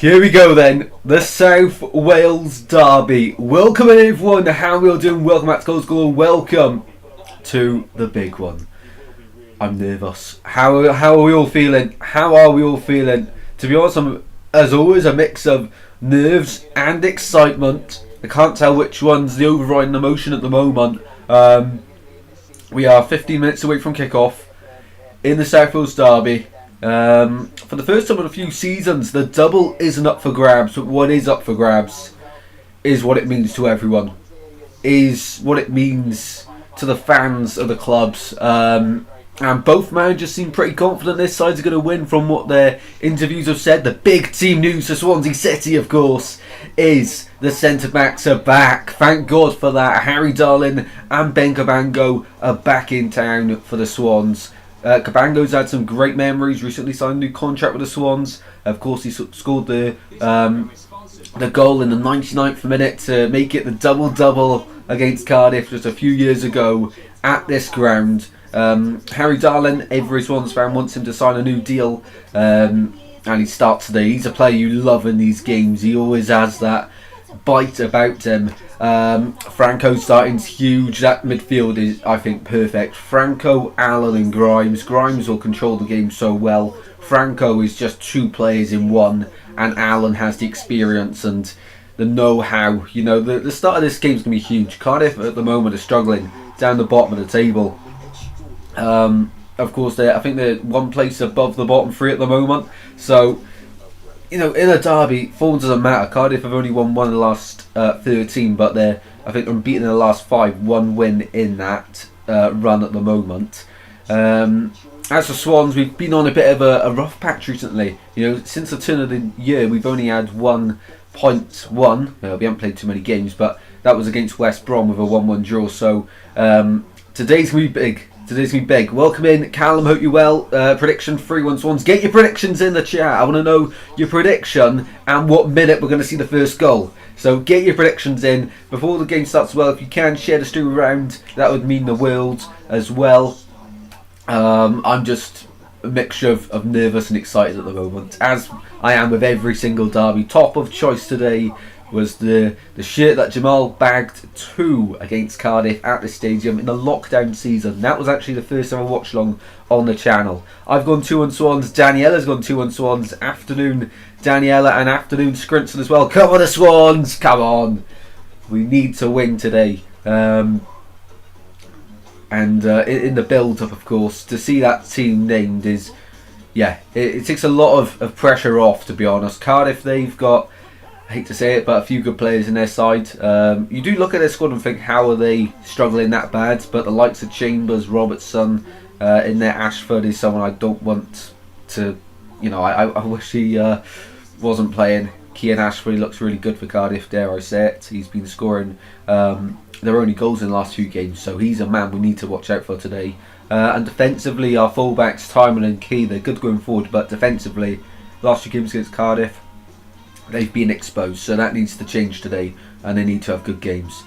Here we go then, the South Wales Derby. Welcome in everyone, how are we all doing? Welcome back to Goal School, welcome to the big one. I'm nervous. How are we all feeling? How are we all feeling? To be honest, I'm, as always, a mix of nerves and excitement. I can't tell which one's the overriding emotion at the moment. We are 15 minutes away from kick-off in the South Wales Derby. For the first time in a few seasons, the double isn't up for grabs, but what is up for grabs is what it means to everyone, is what it means to the fans of the clubs. And both managers seem pretty confident this side's going to win from what their interviews have said. The big team news for Swansea City, of course, is the centre-backs are back. Thank God for that. Harry Darling and Ben Cabango are back in town for the Swans. Cabango's had some great memories, recently signed a new contract with the Swans. Of course, he scored the goal in the 99th minute to make it the double-double against Cardiff just a few years ago at this ground. Harry Darling, every Swans fan wants him to sign a new deal, and he starts today. He's a player you love in these games. He always has that bite about him. Franco starting's huge. That midfield is, I think, perfect. Franco, Allen and Grimes. Grimes will control the game so well. Franco is just two players in one, and Allen has the experience and the know-how. You know, the start of this game is going to be huge. Cardiff at the moment are struggling down the bottom of the table. Of course, I think they're one place above the bottom three at the moment. So, you know, in a derby, form doesn't matter. Cardiff have only won one in the last 13, but they're, I think, unbeaten in the last 5. One win in that run at the moment. As for Swans, we've been on a bit of a rough patch recently. You know, since the turn of the year, we've only had 1.1. Well, we haven't played too many games, but that was against West Brom with a 1-1 draw. So today's going to be big. Today's going to be big. Welcome in, Callum, hope you're well. Prediction 3-1 Swans. Get your predictions in the chat. I want to know your prediction and what minute we're going to see the first goal. So get your predictions in before the game starts. Well, if you can, share the stream around. That would mean the world as well. I'm just a mixture of nervous and excited at the moment, as I am with every single derby. Top of choice today was the shirt that Jamal bagged 2 against Cardiff at the stadium in the lockdown season. That was actually the first ever watch-along on the channel. I've gone 2 on Swans. Daniella's gone 2 on Swans. Afternoon Daniela and afternoon Scrinson as well. Come on the Swans! Come on! We need to win today. In the build-up, of course, to see that team named is, yeah, it takes a lot of pressure off, to be honest. Cardiff, they've got, I hate to say it, but a few good players in their side. You do look at their squad and think, how are they struggling that bad? But the likes of Chambers, Robertson, in there, Ashford is someone I don't want to, you know, I wish he wasn't playing. Kian Ashford looks really good for Cardiff, dare I say it. He's been scoring their only goals in the last 2 games, so he's a man we need to watch out for today. And defensively, our fullbacks, Timon and Key, they're good going forward, but defensively, last 2 games against Cardiff, they've been exposed, so that needs to change today, and they need to have good games.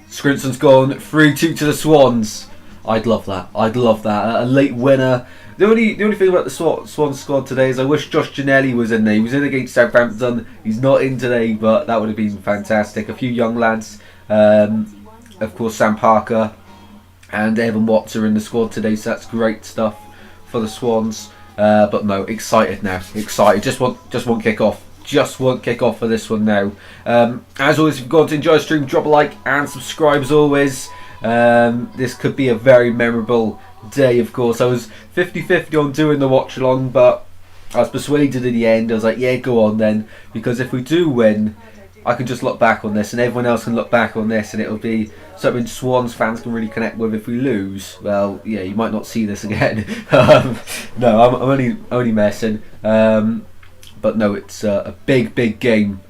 Scrinson's gone 3-2 to the Swans. I'd love that. I'd love that. A late winner. The only thing about the Swans squad today is I wish Josh Ginnelly was in there. He was in against Southampton. He's not in today, but that would have been fantastic. A few young lads. Of course, Sam Parker and Evan Watts are in the squad today, so that's great stuff for the Swans. But no, excited now. Excited. Just want kick off. Just want kick off for this one now. As always, if you've got to enjoy the stream, drop a like and subscribe as always. This could be a very memorable day, of course. I was 50-50 on doing the watch along, but I was persuaded in the end. I was like, yeah, go on then, because if we do win, I can just look back on this and everyone else can look back on this, and it'll be something Swans fans can really connect with. If we lose, well, yeah, you might not see this again. No, I'm only messing. But no, it's a big game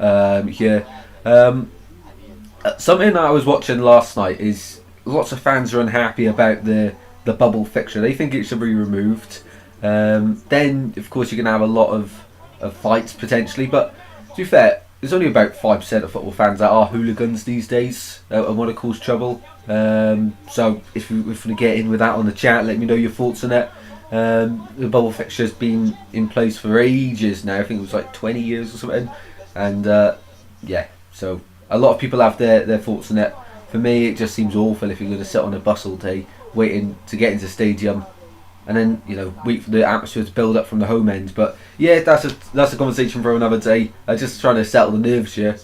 here. Something that I was watching last night is lots of fans are unhappy about the bubble fixture. They think it should be removed. Then, of course, you can have a lot of fights potentially. But to be fair, there's only about 5% of football fans that are hooligans these days and want to cause trouble. So if you want to get in with that on the chat, let me know your thoughts on it. The bubble fixture's been in place for ages now. I think it was like 20 years or something. And yeah, so a lot of people have their thoughts on it. For me, it just seems awful if you're going to sit on a bus all day waiting to get into the stadium, and then wait for the atmosphere to build up from the home end. But yeah, that's a conversation for another day. I'm just trying to settle the nerves here.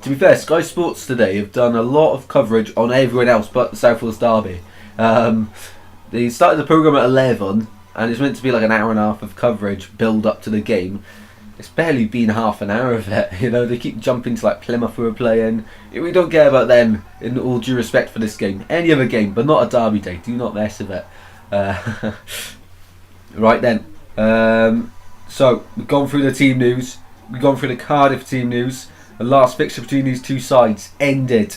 To be fair, Sky Sports today have done a lot of coverage on everyone else but the South Wales Derby. They started the programme at 11, and it's meant to be like an hour and a half of coverage build up to the game. It's barely been half an hour of it. They keep jumping to like Plymouth who are playing. We don't care about them, in all due respect for this game. Any other game, but not a Derby day. Do not mess with it. Right then. So we've gone through the team news. We've gone through the Cardiff team news. The last fixture between these two sides ended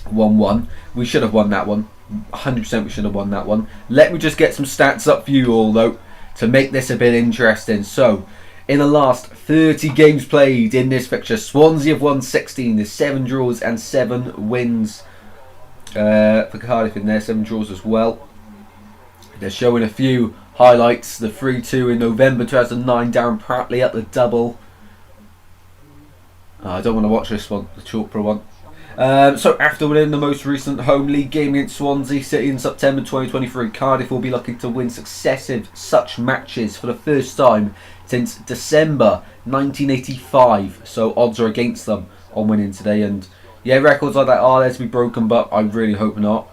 1-1. We should have won that one. 100% we should have won that one. Let me just get some stats up for you all though, to make this a bit interesting. So, in the last 30 games played in this fixture, Swansea have won 16. There's 7 draws and 7 wins for Cardiff in there. 7 draws as well. They're showing a few highlights. The 3-2 in November 2009, Darren Pratley at the double. I don't want to watch this one, the Chopra one. So after winning the most recent home league game against Swansea City in September 2023, Cardiff will be looking to win successive such matches for the first time since December 1985. So odds are against them on winning today, and yeah, records like that are there to be broken, but I really hope not.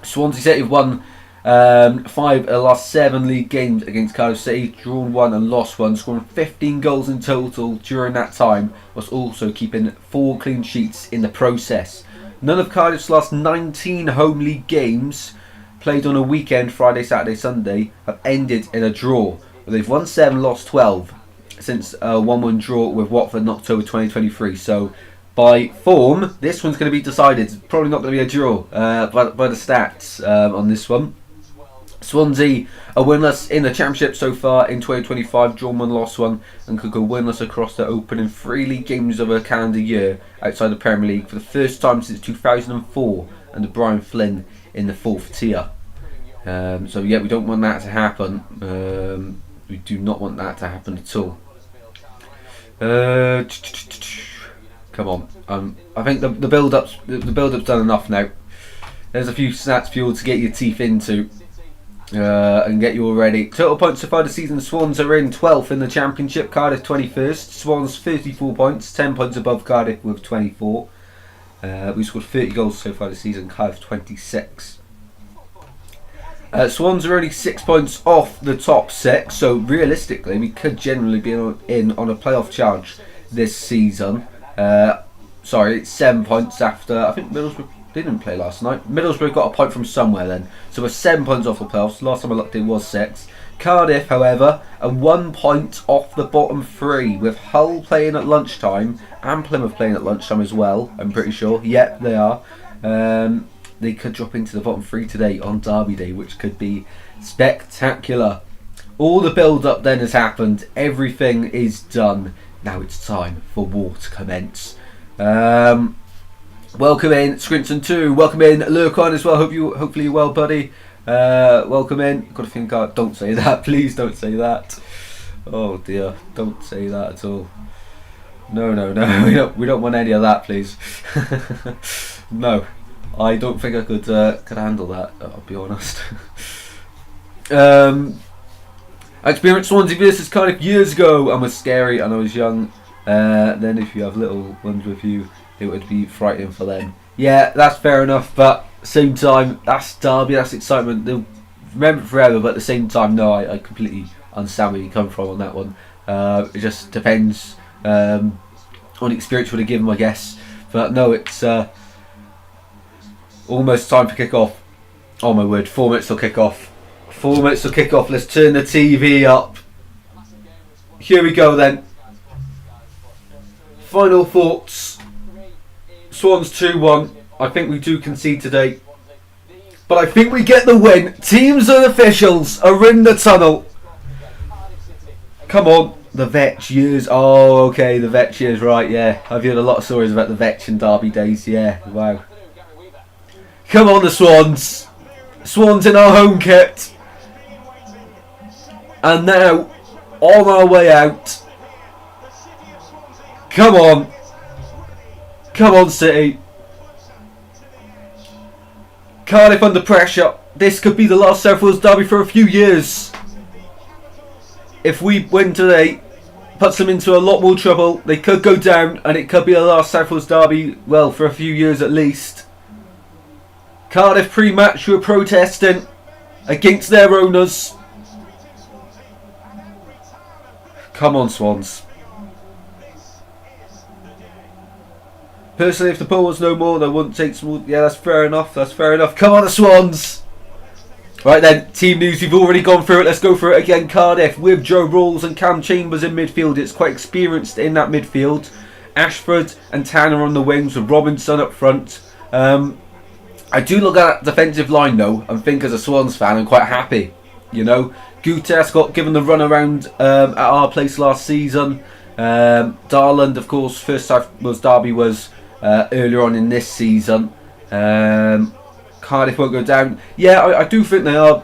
Swansea City have won 5 of the last 7 league games against Cardiff City, drawn 1 and lost 1, scoring 15 goals in total during that time, whilst also keeping 4 clean sheets in the process. None of Cardiff's last 19 home league games, played on a weekend, Friday, Saturday, Sunday, have ended in a draw. They've won 7, lost 12 since a 1-1 draw with Watford in October 2023. So by form, this one's going to be decided. It's probably not going to be a draw by the stats on this one. Swansea are winless in the Championship so far in 2025, drawn 1, lost 1, and could go winless across the opening 3 league games of a calendar year outside the Premier League for the first time since 2004 under Brian Flynn in the 4th tier. So yeah, we don't want that to happen. We do not want that to happen at all. Come on. I think the build-up's done enough now. There's a few stats for you all to get your teeth into. And get you all ready. Total points so far this season, Swans are in 12th in the Championship, Cardiff 21st. Swans 34 points, 10 points above Cardiff with 24. We've scored 30 goals so far this season, Cardiff 26. Swans are only 6 points off the top 6, so realistically we could generally be in on a playoff charge this season. Sorry, it's 7 points after, I think Middlesbrough didn't play last night. Middlesbrough got a point from somewhere then. So we're 7 points off the playoffs. Last time I looked it was 6. Cardiff, however, are 1 point off the bottom 3, with Hull playing at lunchtime and Plymouth playing at lunchtime as well, I'm pretty sure. Yep, they are. They could drop into the bottom 3 today on Derby Day, which could be spectacular. All the build-up then has happened. Everything is done. Now it's time for war to commence. Welcome in Scrinton 2. Welcome in Lurkon as well. Hopefully you're well, buddy. Welcome in. Got to think. Don't say that. Please don't say that. Oh dear. Don't say that at all. No. We don't want any of that, please. No. I don't think I could handle that. I'll be honest. I experienced Swansea versus Cardiff years ago and was scary, and I was young. Then if you have little ones with you, it would be frightening for them. Yeah, that's fair enough, but same time, that's Derby, that's excitement. They'll remember it forever, but at the same time, no, I completely understand where you come from on that one. It just depends on the experience would have given, I guess. But no, it's almost time for kick-off. Oh my word, 4 minutes till kick-off. 4 minutes till kick-off. Let's turn the TV up. Here we go then. Final thoughts. Swans 2-1. I think we do concede today, but I think we get the win. Teams and officials are in the tunnel. Come on. The Vetch years. Oh, okay. The Vetch years, right, yeah. I've heard a lot of stories about the Vetch and Derby days. Yeah, wow. Come on, the Swans. Swans in our home kit. And now, on our way out. Come on. Come on, City. Cardiff under pressure. This could be the last South Wales derby for a few years. If we win today, puts them into a lot more trouble. They could go down, and it could be the last South Wales derby, well, for a few years at least. Cardiff pre-match were protesting against their owners. Come on, Swans. Personally, if the ball was no more, they wouldn't take small. Yeah, that's fair enough. That's fair enough. Come on, the Swans. Right then, team news. We've already gone through it. Let's go through it again. Cardiff with Joe Rawls and Cam Chambers in midfield. It's quite experienced in that midfield. Ashford and Tanner on the wings with Robinson up front. I do look at that defensive line though and think as a Swans fan I'm quite happy. You know, Guterres got given the run around at our place last season. Darland, of course, first South Wales derby was earlier on in this season. Cardiff won't go down. Yeah, I do think they are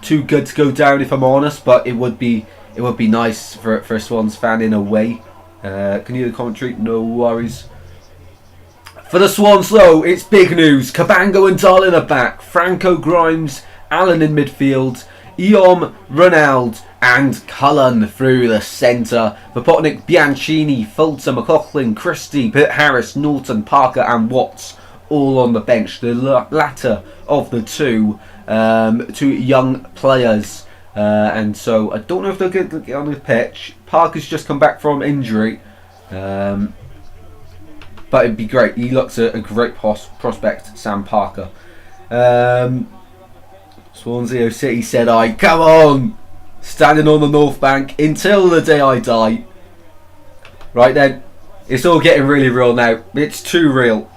too good to go down, if I'm honest. But it would be nice for a Swans fan in a way. Can you hear the commentary? No worries. For the Swans, though, it's big news. Cabango and Darlin are back. Franco, Grimes, Allen in midfield. Eom, Ronald and Cullen through the centre. Vopotnik, Bianchini, Fulton, McLaughlin, Christie, Pitt Harris, Norton, Parker and Watts all on the bench. The latter of the two young players. And so I don't know if they'll get on the pitch. Parker's just come back from injury. But it'd be great. He looks a great prospect, Sam Parker. Swansea City said come on! Standing on the North Bank until the day I die. Right then, it's all getting really real now. It's too real.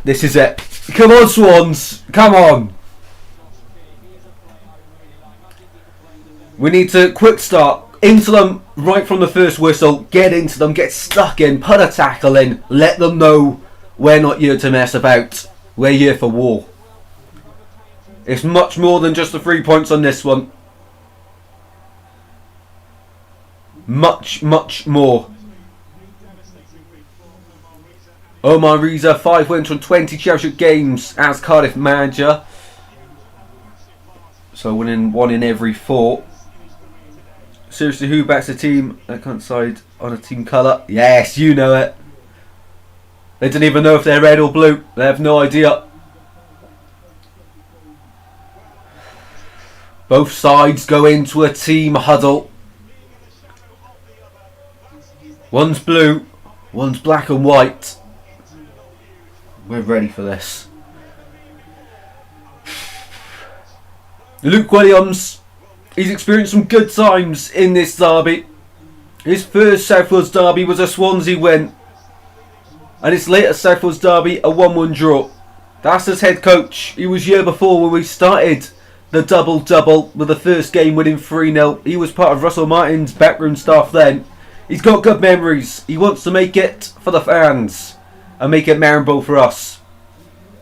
This is it. Come on, Swans! Come on! We need to quick start. Into them right from the first whistle. Get into them. Get stuck in. Put a tackle in. Let them know we're not here to mess about. We're here for war. It's much more than just the 3 points on this one. Much, much more. Omar Reza, 5 wins from 20 championship games as Cardiff manager. So winning 1 in every 4. Seriously, who backs a team that can't decide on a team colour? Yes, you know it. They don't even know if they're red or blue. They have no idea. Both sides go into a team huddle. One's blue, one's black and white. We're ready for this. Luke Williams. He's experienced some good times in this derby. His first South Wales derby was a Swansea win. And his latest South Wales derby, a 1-1 draw. That's his head coach. He was year before when we started the double-double with the first game winning 3-0. He was part of Russell Martin's backroom staff then. He's got good memories. He wants to make it for the fans and make it memorable for us.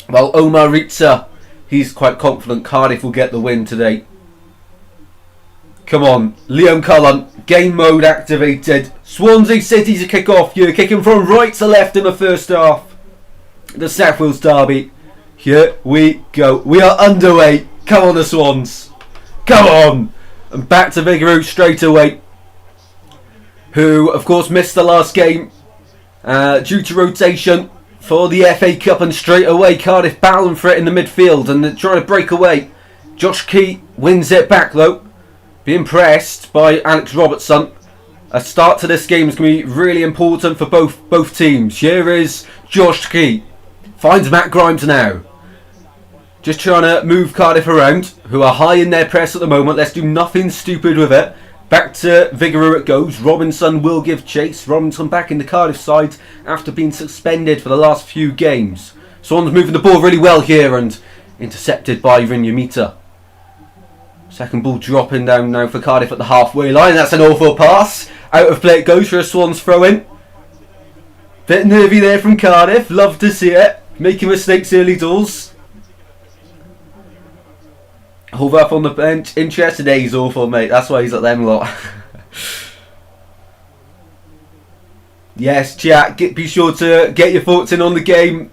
Well, Omar Ritza, he's quite confident Cardiff will get the win today. Come on, Liam Cullen, game mode activated. Swansea City to kick off. You're kicking from right to left in the first half. The South Wales derby. Here we go. We are underway. Come on, the Swans. Come on. And back to Vigouroux straight away. Who, of course, missed the last game due to rotation for the FA Cup. And straight away, Cardiff battling for it in the midfield. And they're trying to break away. Josh Key wins it back, though. Being pressed by Alex Robertson. A start to this game is going to be really important for both teams. Here is Josh Key. Finds Matt Grimes now. Just trying to move Cardiff around, who are high in their press at the moment. Let's do nothing stupid with it. Back to Vigouroux it goes. Robinson will give chase. Robinson back in the Cardiff side after being suspended for the last few games. Swans moving the ball really well here and intercepted by Vinyamita. Second ball dropping down now for Cardiff at the halfway line. That's an awful pass. Out of play it goes for a Swans throw in. Bit nervy there from Cardiff. Love to see it. Making mistakes early doors. Horvath on the bench. Interesting. He's awful, mate. That's why he's at them lot. Yes, chat. Be sure to get your thoughts in on the game.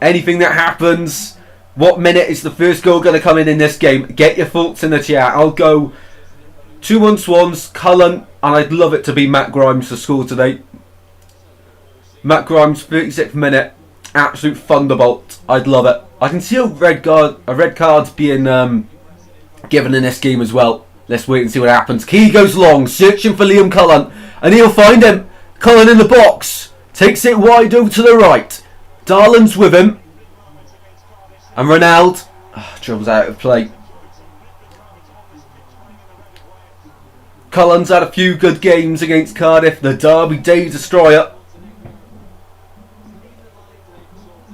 Anything that happens. What minute is the first goal going to come in this game? Get your thoughts in the chat. I'll go 2-1 Swans, Cullen, and I'd love it to be Matt Grimes to score today. Matt Grimes, 36th minute, absolute thunderbolt. I'd love it. I can see a red card's being given in this game as well. Let's wait and see what happens. Key goes long, searching for Liam Cullen, and he'll find him. Cullen in the box, takes it wide over to the right. Darlin's with him. And Ronald dribbles out of play. Cullen's had a few good games against Cardiff. The Derby Day Destroyer.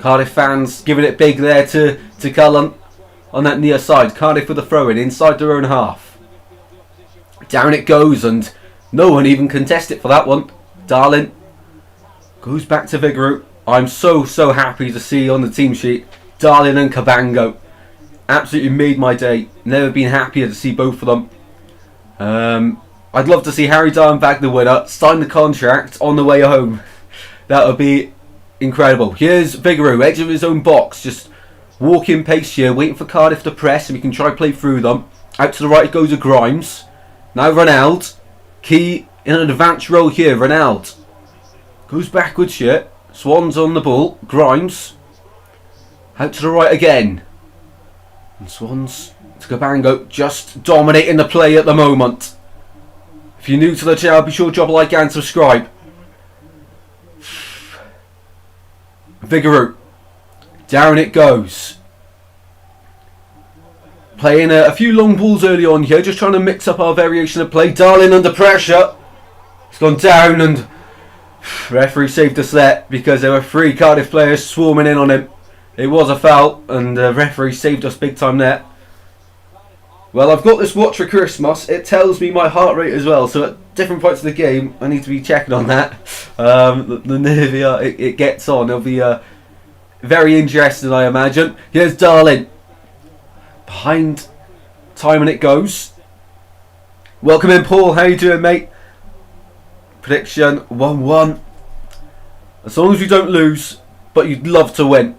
Cardiff fans giving it big there to Cullen on that near side. Cardiff with a throw in inside their own half. Down it goes and no one even contest it for that one. Darlin goes back to Vigouroux. I'm so happy to see on the team sheet Darlin and Cabango. Absolutely made my day. Never been happier to see both of them. I'd love to see Harry Darlin back the winner. Sign the contract on the way home. That would be incredible. Here's Vigouroux, edge of his own box. Just walking pace here, waiting for Cardiff to press and we can try play through them. Out to the right goes to Grimes. Now Ronald. Key in an advanced role here. Ronald goes backwards here. Swans on the ball. Grimes. Out to the right again. And Swans to Cabango, just dominating the play at the moment. If you're new to the channel, be sure to drop a like and subscribe. Vigouroux. Down it goes. Playing a few long balls early on here, just trying to mix up our variation of play. Darlin under pressure. It's gone down and referee saved us there because there were 3 Cardiff players swarming in on him. It was a foul and the referee saved us big time there. Well, I've got this watch for Christmas. It tells me my heart rate as well, so at different points of the game I need to be checking on that. The nervier it gets on, it'll be very interesting, I imagine. Here's Darlin. Behind time and it goes. Welcome in, Paul. How you doing, mate? Prediction 1-1. As long as you don't lose, but you'd love to win.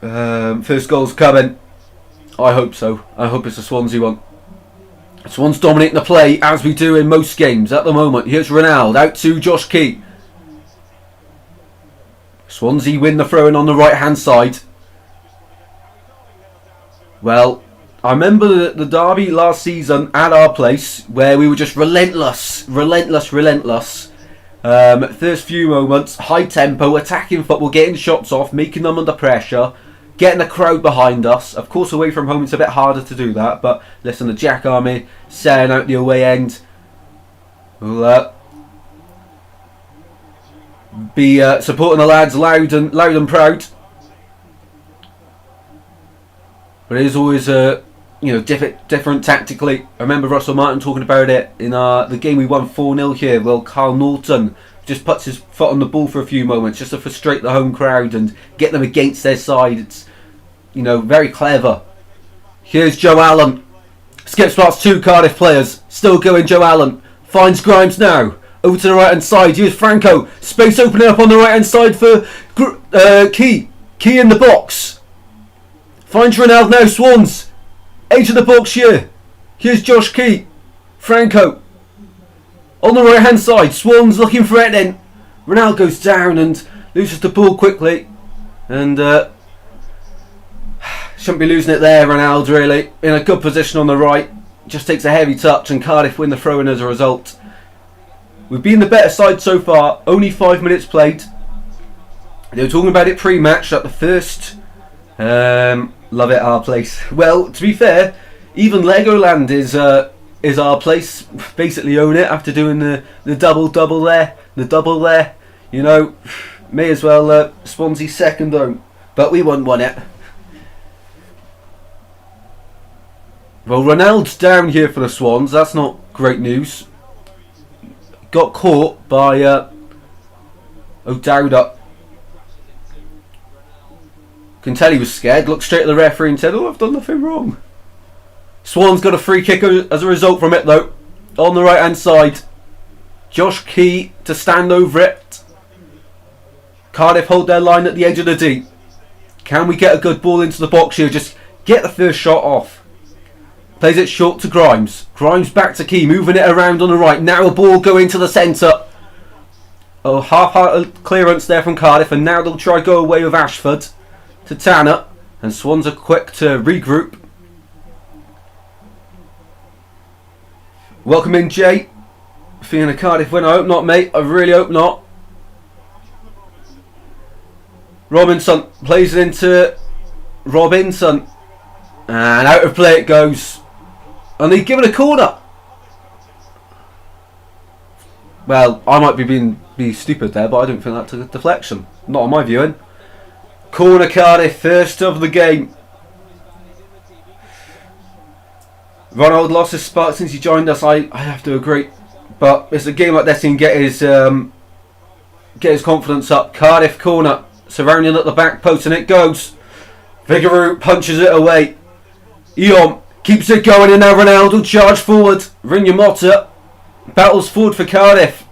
First goal's coming. I hope so. I hope it's a Swansea one. Swans dominating the play as we do in most games at the moment. Here's Ronald out to Josh Key. Swansea win the throw-in on the right hand side. Well, I remember the derby last season at our place where we were just relentless. First few moments, high tempo, attacking football, getting shots off, making them under pressure, getting the crowd behind us. Of course, away from home it's a bit harder to do that, but listen, the Jack Army setting out the away end will be supporting the lads loud and proud. But it is always different tactically. I remember Russell Martin talking about it in the game we won 4-0 here. Well, Carl Norton just puts his foot on the ball for a few moments just to frustrate the home crowd and get them against their side. It's, very clever. Here's Joe Allen. Skips past 2 Cardiff players. Still going, Joe Allen. Finds Grimes now. Over to the right hand side. Here's Franco. Space opening up on the right hand side for Key. Key in the box. Finds Ronald now. Swans. Edge of the box here. Here's Josh Key. Franco. On the right hand side. Swans looking threatening. Ronald goes down and loses the ball quickly. And shouldn't be losing it there, Ronald, really. In a good position on the right. Just takes a heavy touch and Cardiff win the throw-in as a result. We've been the better side so far. Only 5 minutes played. They were talking about it pre-match at the first. Love it, our place. Well, to be fair, even Legoland is our place. Basically own it after doing the double there. The double there. May as well Swansea second home. But we won't won it. Well, Ronald's down here for the Swans. That's not great news. Got caught by O'Dowda. Can tell he was scared. Looked straight at the referee and said, "Oh, I've done nothing wrong." Swan's got a free kick as a result from it though. On the right hand side. Josh Key to stand over it. Cardiff hold their line at the edge of the D. Can we get a good ball into the box here? Just get the first shot off. Plays it short to Grimes. Grimes back to Key, moving it around on the right. Now a ball going to the centre. Oh, half-hearted clearance there from Cardiff, and now they'll try go away with Ashford to Tanner, and Swans are quick to regroup. Welcome in, Jay. Feeling a Cardiff win? I hope not, mate. I really hope not. Robinson plays it into Robinson, and out of play it goes. And they give it a corner. Well, I might be stupid there, but I don't think that took a deflection. Not on my viewing. Corner Cardiff, first of the game. Ronald lost his spot since he joined us. I have to agree, but it's a game like this he can get his confidence up. Cardiff corner, surrounding at the back post, and it goes. Vigouroux punches it away. Eon keeps it going, and now Ronaldo charge forward. Rinyamotta battles forward for Cardiff.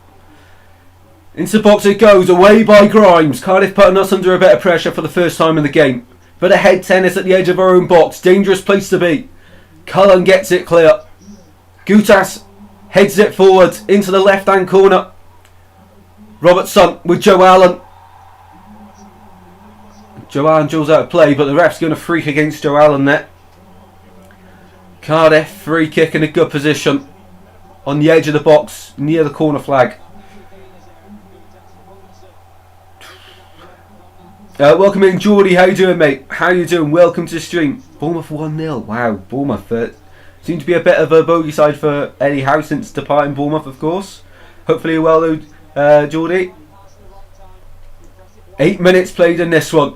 Into the box it goes, away by Grimes. Cardiff putting us under a bit of pressure for the first time in the game. But a head tennis at the edge of our own box. Dangerous place to be. Cullen gets it clear. Gutas heads it forward into the left hand corner. Robertson with Joe Allen. Joe Allen draws out of play, but the ref's going to freak against Joe Allen there. Cardiff free kick in a good position on the edge of the box near the corner flag. Welcome in, Geordie. How you doing, mate? How you doing? Welcome to the stream. Bournemouth 1-0. Wow, Bournemouth. Seems to be a bit of a bogey side for Eddie Howe since departing Bournemouth, of course. Hopefully well though, Geordie. 8 minutes played in this one.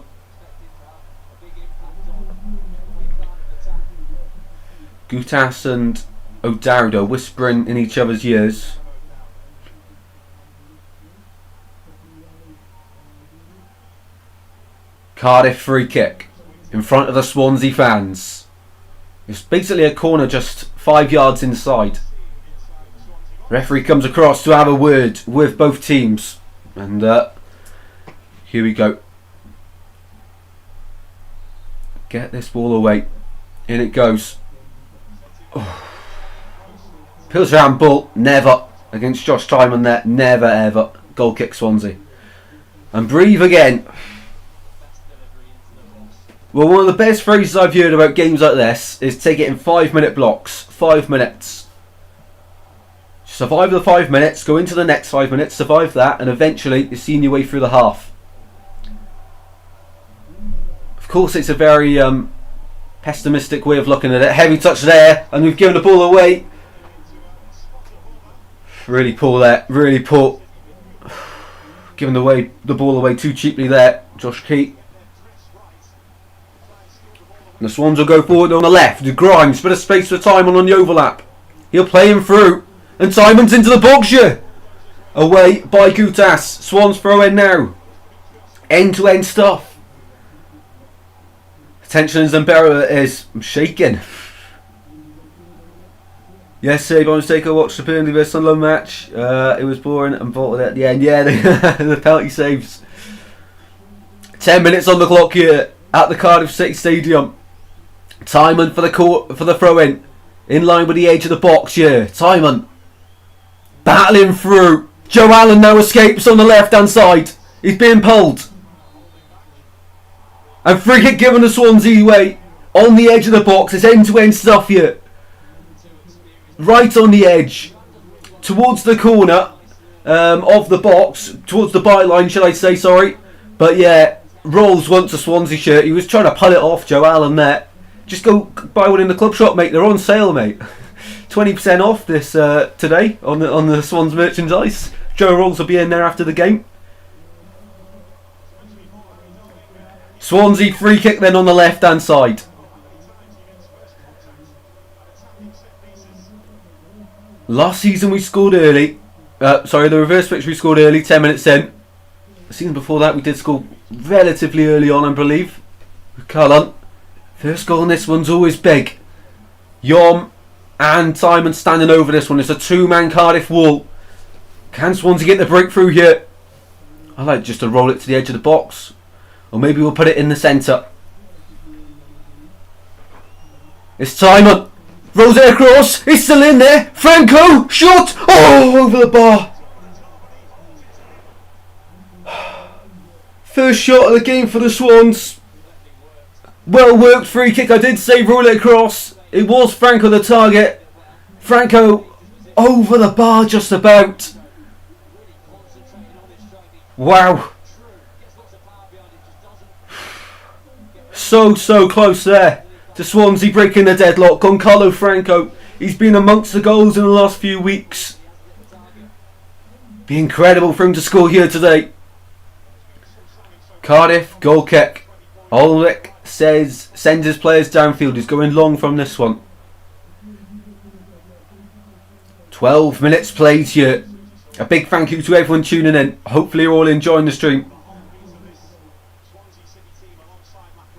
Gutas and O'Dowd are whispering in each other's ears. Cardiff free kick in front of the Swansea fans. It's basically a corner just 5 yards inside. Referee comes across to have a word with both teams, and here we go. Get this ball away. In it goes. Oh. Peels around Bull, never. Against Josh Tymon there, never ever. Goal kick Swansea. And breathe again. Well, one of the best phrases I've heard about games like this is take it in 5 minute blocks. 5 minutes. Survive the 5 minutes, go into the next 5 minutes, survive that, and eventually you're seeing your way through the half. Of course, it's a very pessimistic way of looking at it. Heavy touch there, and we've given the ball away. Really poor there, really poor. Giving the ball away too cheaply there, Josh Key. And the Swans will go forward on the left. Grimes, bit of space for Tymon on the overlap. He'll play him through. And Tymon's into the box here. Away by Gutas. Swans throw in now. End to end stuff. Tension in Zambera is shaking. Yes, by mistake I watched the Burnley vs Sunderland match. It was boring and vaulted at the end. Yeah, the penalty saves. 10 minutes on the clock here at the Cardiff City Stadium. Tymon for the throw in line with the edge of the box here. Tymon battling through. Joe Allen now escapes on the left hand side. He's being pulled. And free kick given the Swansea way on the edge of the box. It's end to end stuff here. Right on the edge, towards the corner of the box, towards the byline, should I say? Sorry, but yeah, rolls once a Swansea shirt. He was trying to pull it off, Joe Allen there. Just go buy one in the club shop, mate. They're on sale, mate. 20% off this today on the Swans merchandise. Joe Rolls will be in there after the game. Swansea free kick then on the left hand side. Last season we scored early. The reverse switch we scored early, 10 minutes in. The season before that we did score relatively early on, I believe. Cullen. First goal in this one's always big. Yom and Simon standing over this one. It's a two-man Cardiff wall. Can Swansea get the breakthrough here? I like just to roll it to the edge of the box. Or maybe we'll put it in the centre. It's Simon. Rolls it across. It's still in there. Franco. Shot. Oh, over the bar. First shot of the game for the Swans. Well worked free kick. I did say roll it across. It was Franco the target. Franco over the bar just about. Wow. So close there to Swansea breaking the deadlock on Carlo Franco. He's been amongst the goals in the last few weeks. Be incredible for him to score here today. Cardiff, goal kick. Ulrich sends his players downfield. He's going long from this one. 12 minutes played here. A big thank you to everyone tuning in. Hopefully you're all enjoying the stream.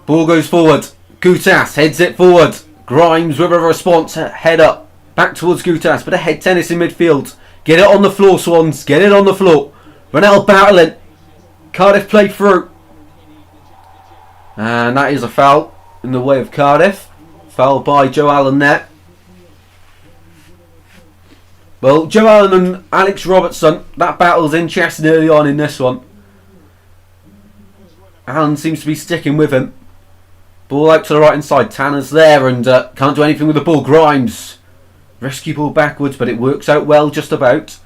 Ball goes forward. Gutas heads it forward. Grimes with a response. Head up. Back towards Gutas. But a head tennis in midfield. Get it on the floor, Swans. Get it on the floor. Ronell battling. Cardiff play through. And that is a foul in the way of Cardiff. Foul by Joe Allen there. Well, Joe Allen and Alex Robertson, that battle's interesting early on in this one. Allen seems to be sticking with him. Ball out to the right hand side. Tanner's there and can't do anything with the ball. Grimes. Rescue ball backwards, but it works out well just about.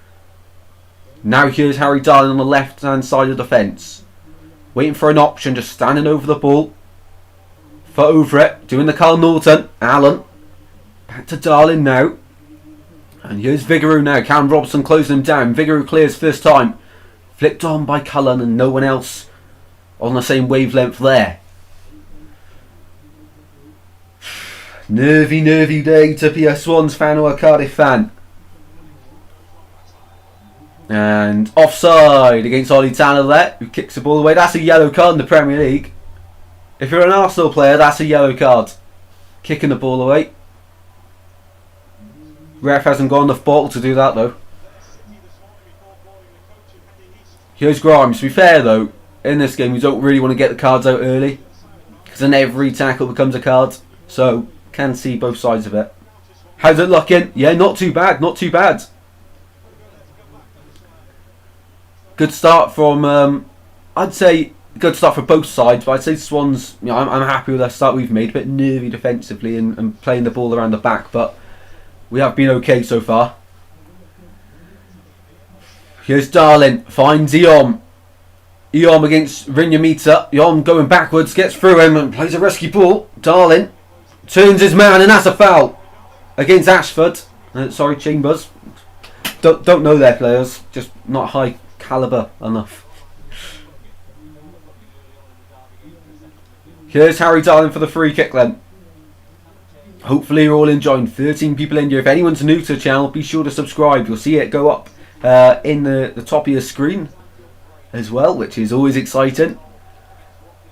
Now here's Harry Darling on the left hand side of the fence. Waiting for an option, just standing over the ball. Foot over it. Doing the Carl Norton. Allen. Back to Darling now. And here's Vigouroux now. Cam Robson closing him down. Vigouroux clears first time. Flipped on by Cullen and no one else on the same wavelength there. Nervy day to be a Swans fan or a Cardiff fan. And offside against Ollie Tanner there, who kicks the ball away. That's a yellow card in the Premier League. If you're an Arsenal player, that's a yellow card. Kicking the ball away. Ref hasn't got enough bottle to do that though. Here's Grimes. To be fair though, in this game you don't really want to get the cards out early, because then every tackle becomes a card. So, can see both sides of it. How's it looking? Yeah, not too bad, not too bad. Good start from, I'd say, good start for both sides, but I'd say Swans, you know, I'm happy with the start we've made. A bit nervy defensively and playing the ball around the back, but we have been okay so far. Here's Darling, finds Eom. Eom against Rinyamita. Eom going backwards, gets through him and plays a rescue ball. Darling turns his man and that's a foul against Ashford. Sorry, Chambers. Don't know their players, just not high calibre enough. Here's Harry Darling for the free kick then. Hopefully you're all enjoying. 13 people in here. If anyone's new to the channel, be sure to subscribe. You'll see it go up in the top of your screen as well, which is always exciting.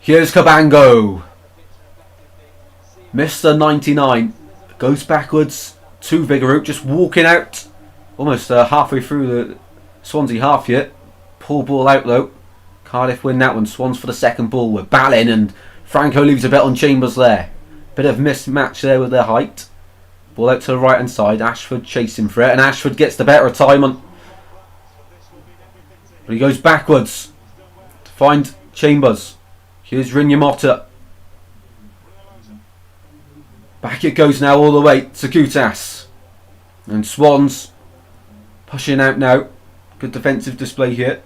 Here's Cabango. Mr. 99 goes backwards to Vigouroux, just walking out almost halfway through the Swansea half here. Poor ball out though. Cardiff win that one. Swans for the second ball. We're battling and Franco leaves a bit on Chambers there. Bit of mismatch there with their height. Ball out to the right hand side. Ashford chasing for it and Ashford gets the better of Timon. But he goes backwards to find Chambers. Here's Rinyamota. Back it goes now all the way to Gutas. And Swans pushing out now. Good defensive display here.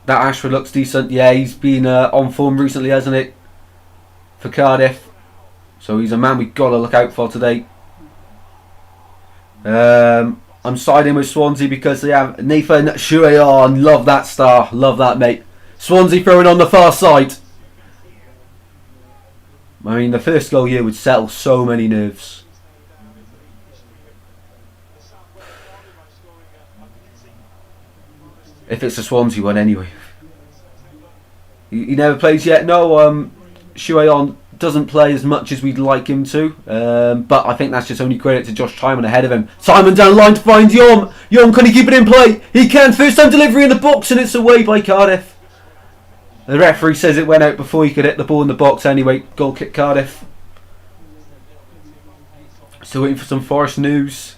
That Ashford looks decent. Yeah, he's been on form recently, hasn't it? For Cardiff. So he's a man we've got to look out for today. I'm siding with Swansea because they have Nathan Shuayon. Love that star. Love that, mate. Swansea throwing on the far side. I mean, the first goal here would settle so many nerves. If it's a Swansea one anyway. He never plays yet. No, Shuayon doesn't play as much as we'd like him to, but I think that's just only credit to Josh Timon ahead of him. Timon down the line to find Yom. Yom, can he keep it in play? He can. First time delivery in the box, and it's away by Cardiff. The referee says it went out before he could hit the ball in the box anyway. Goal kick Cardiff. Still waiting for some Forest news.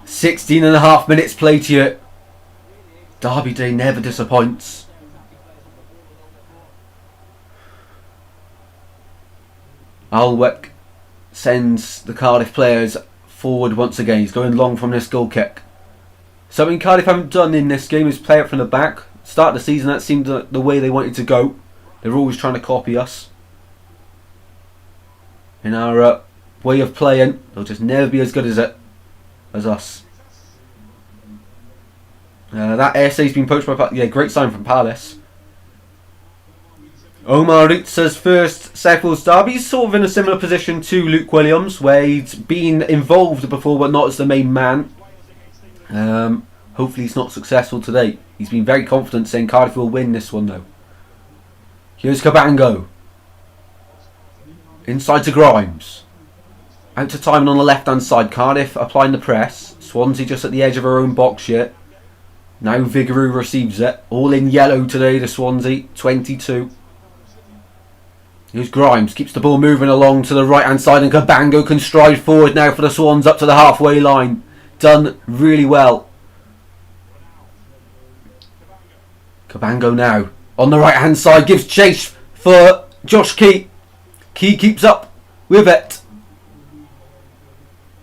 "16.5 minutes played here. Derby Day never disappoints." Alwick sends the Cardiff players forward once again. He's going long from this goal kick. Something Cardiff haven't done in this game is play up from the back. Start of the season, that seemed the way they wanted to go. They're always trying to copy us in our way of playing. They'll just never be as good as us. That ASA's been poached by great sign from Palace. Omar Ritza's first South Wales derby. He's sort of in a similar position to Luke Williams, where he's been involved before but not as the main man. Hopefully he's not successful today. He's been very confident saying Cardiff will win this one though. Here's Cabango. Inside to Grimes. Out to Timon on the left hand side. Cardiff applying the press. Swansea just at the edge of her own box here. Now Vigouroux receives it. All in yellow today to Swansea. 22. Here's Grimes. Keeps the ball moving along to the right hand side, and Cabango can stride forward now for the Swans up to the halfway line. Done really well. Cabango now on the right hand side, gives chase for Josh Key. Key keeps up with it.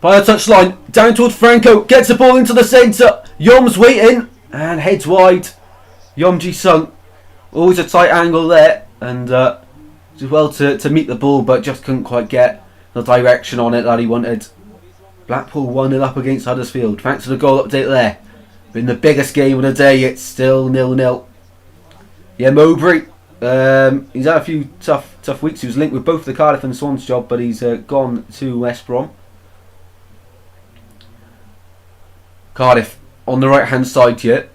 By the touchline, down towards Franco, gets the ball into the centre. Yom's waiting and heads wide. Yom Ji-sung, always a tight angle there, and did well to meet the ball, but just couldn't quite get the direction on it that he wanted. Blackpool 1-0 up against Huddersfield. Thanks for the goal update there. But in the biggest game of the day, it's still 0-0. Yeah, Mowbray, he's had a few tough weeks. He was linked with both the Cardiff and Swans job, but he's gone to West Brom. Cardiff on the right hand side here,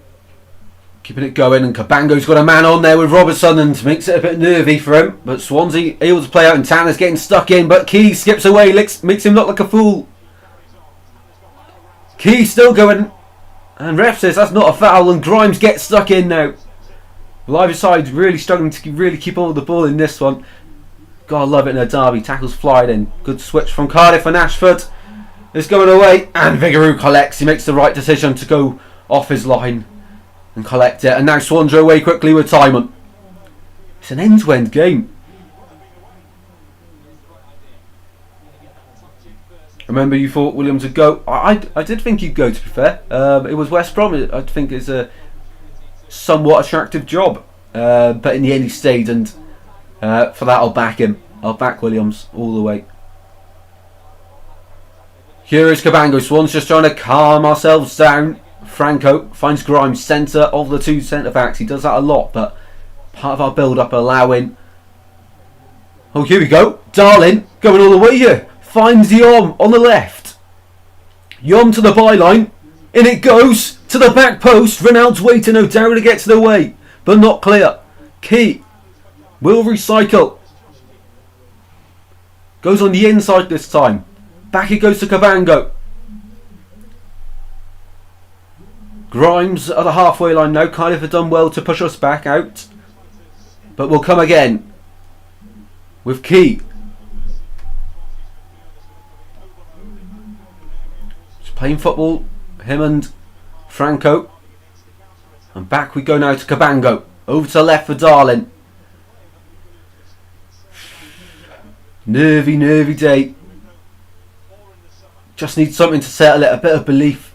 keeping it going, and Cabango's got a man on there with Robertson and makes it a bit nervy for him. But Swansea able to play out, and Tanner's getting stuck in, but Key skips away, makes him look like a fool. Key still going, and ref says that's not a foul, and Grimes gets stuck in now. Well, either side really struggling to really keep hold of the ball in this one. Gotta love it in a derby. Tackles flying in. Good switch from Cardiff and Ashford. It's going away, and Vigouroux collects. He makes the right decision to go off his line and collect it. And now Swans are away quickly with Timon. It's an end-to-end game. Remember, you thought Williams would go. I did think he'd go, to be fair. It was West Brom. I think it's a somewhat attractive job. But in the end he stayed, and for that I'll back him. I'll back Williams all the way. Here is Cabango. Swans just trying to calm ourselves down. Franco finds Grimes, centre of the two centre backs. He does that a lot, but part of our build-up allowing. Oh, here we go. Darlin going all the way here. Finds Yom on the left. Yom to the byline. In it goes to the back post. Ronald's waiting. O'Dowd to get to the way, but not clear. Key will recycle. Goes on the inside this time. Back it goes to Cabango. Grimes at the halfway line now. Cardiff have done well to push us back out, but we'll come again with Key. Just playing football, him and Franco. And back we go now to Cabango. Over to the left for Darlin. Nervy day. Just need something to settle it, a bit of belief.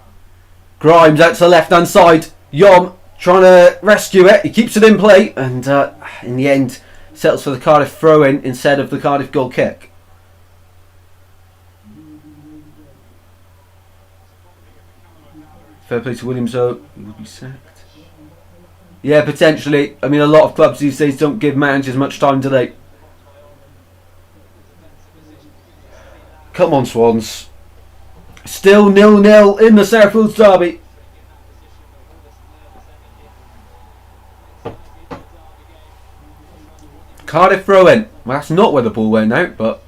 Grimes out to the left hand side. Yom trying to rescue it. He keeps it in play, and in the end settles for the Cardiff throw in instead of the Cardiff goal kick. Fair play to Williams though. He would be sacked. Yeah, potentially. I mean, a lot of clubs these days don't give managers much time, do they? Come on, Swans. Still 0-0 in the South Wales derby. Cardiff throw in. Well, that's not where the ball went out, but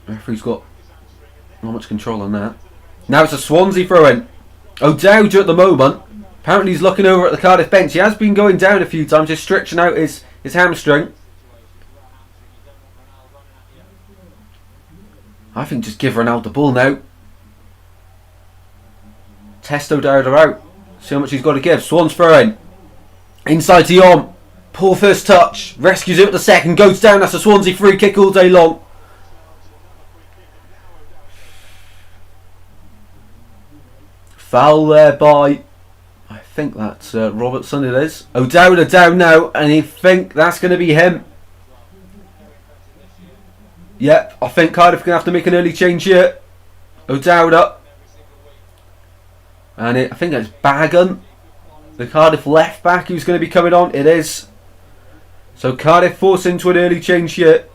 the referee's got not much control on that. Now it's a Swansea throw in. O'Dowd at the moment. Apparently he's looking over at the Cardiff bench. He has been going down a few times, just stretching out his hamstring. I think just give Ronaldo the ball now. Test O'Dowd are out. See how much he's got to give. Swans throw in. Inside to Yom. Poor first touch. Rescues it with the second. Goes down. That's a Swansea free kick all day long. Foul there by, I think that's Robertson it is. O'Dowd are down now, and I think that's going to be him. Yep, I think Cardiff are going to have to make an early change here. O'Dowd up. And I think it's Bagan, the Cardiff left back, who's going to be coming on. It is. So Cardiff force into an early change here.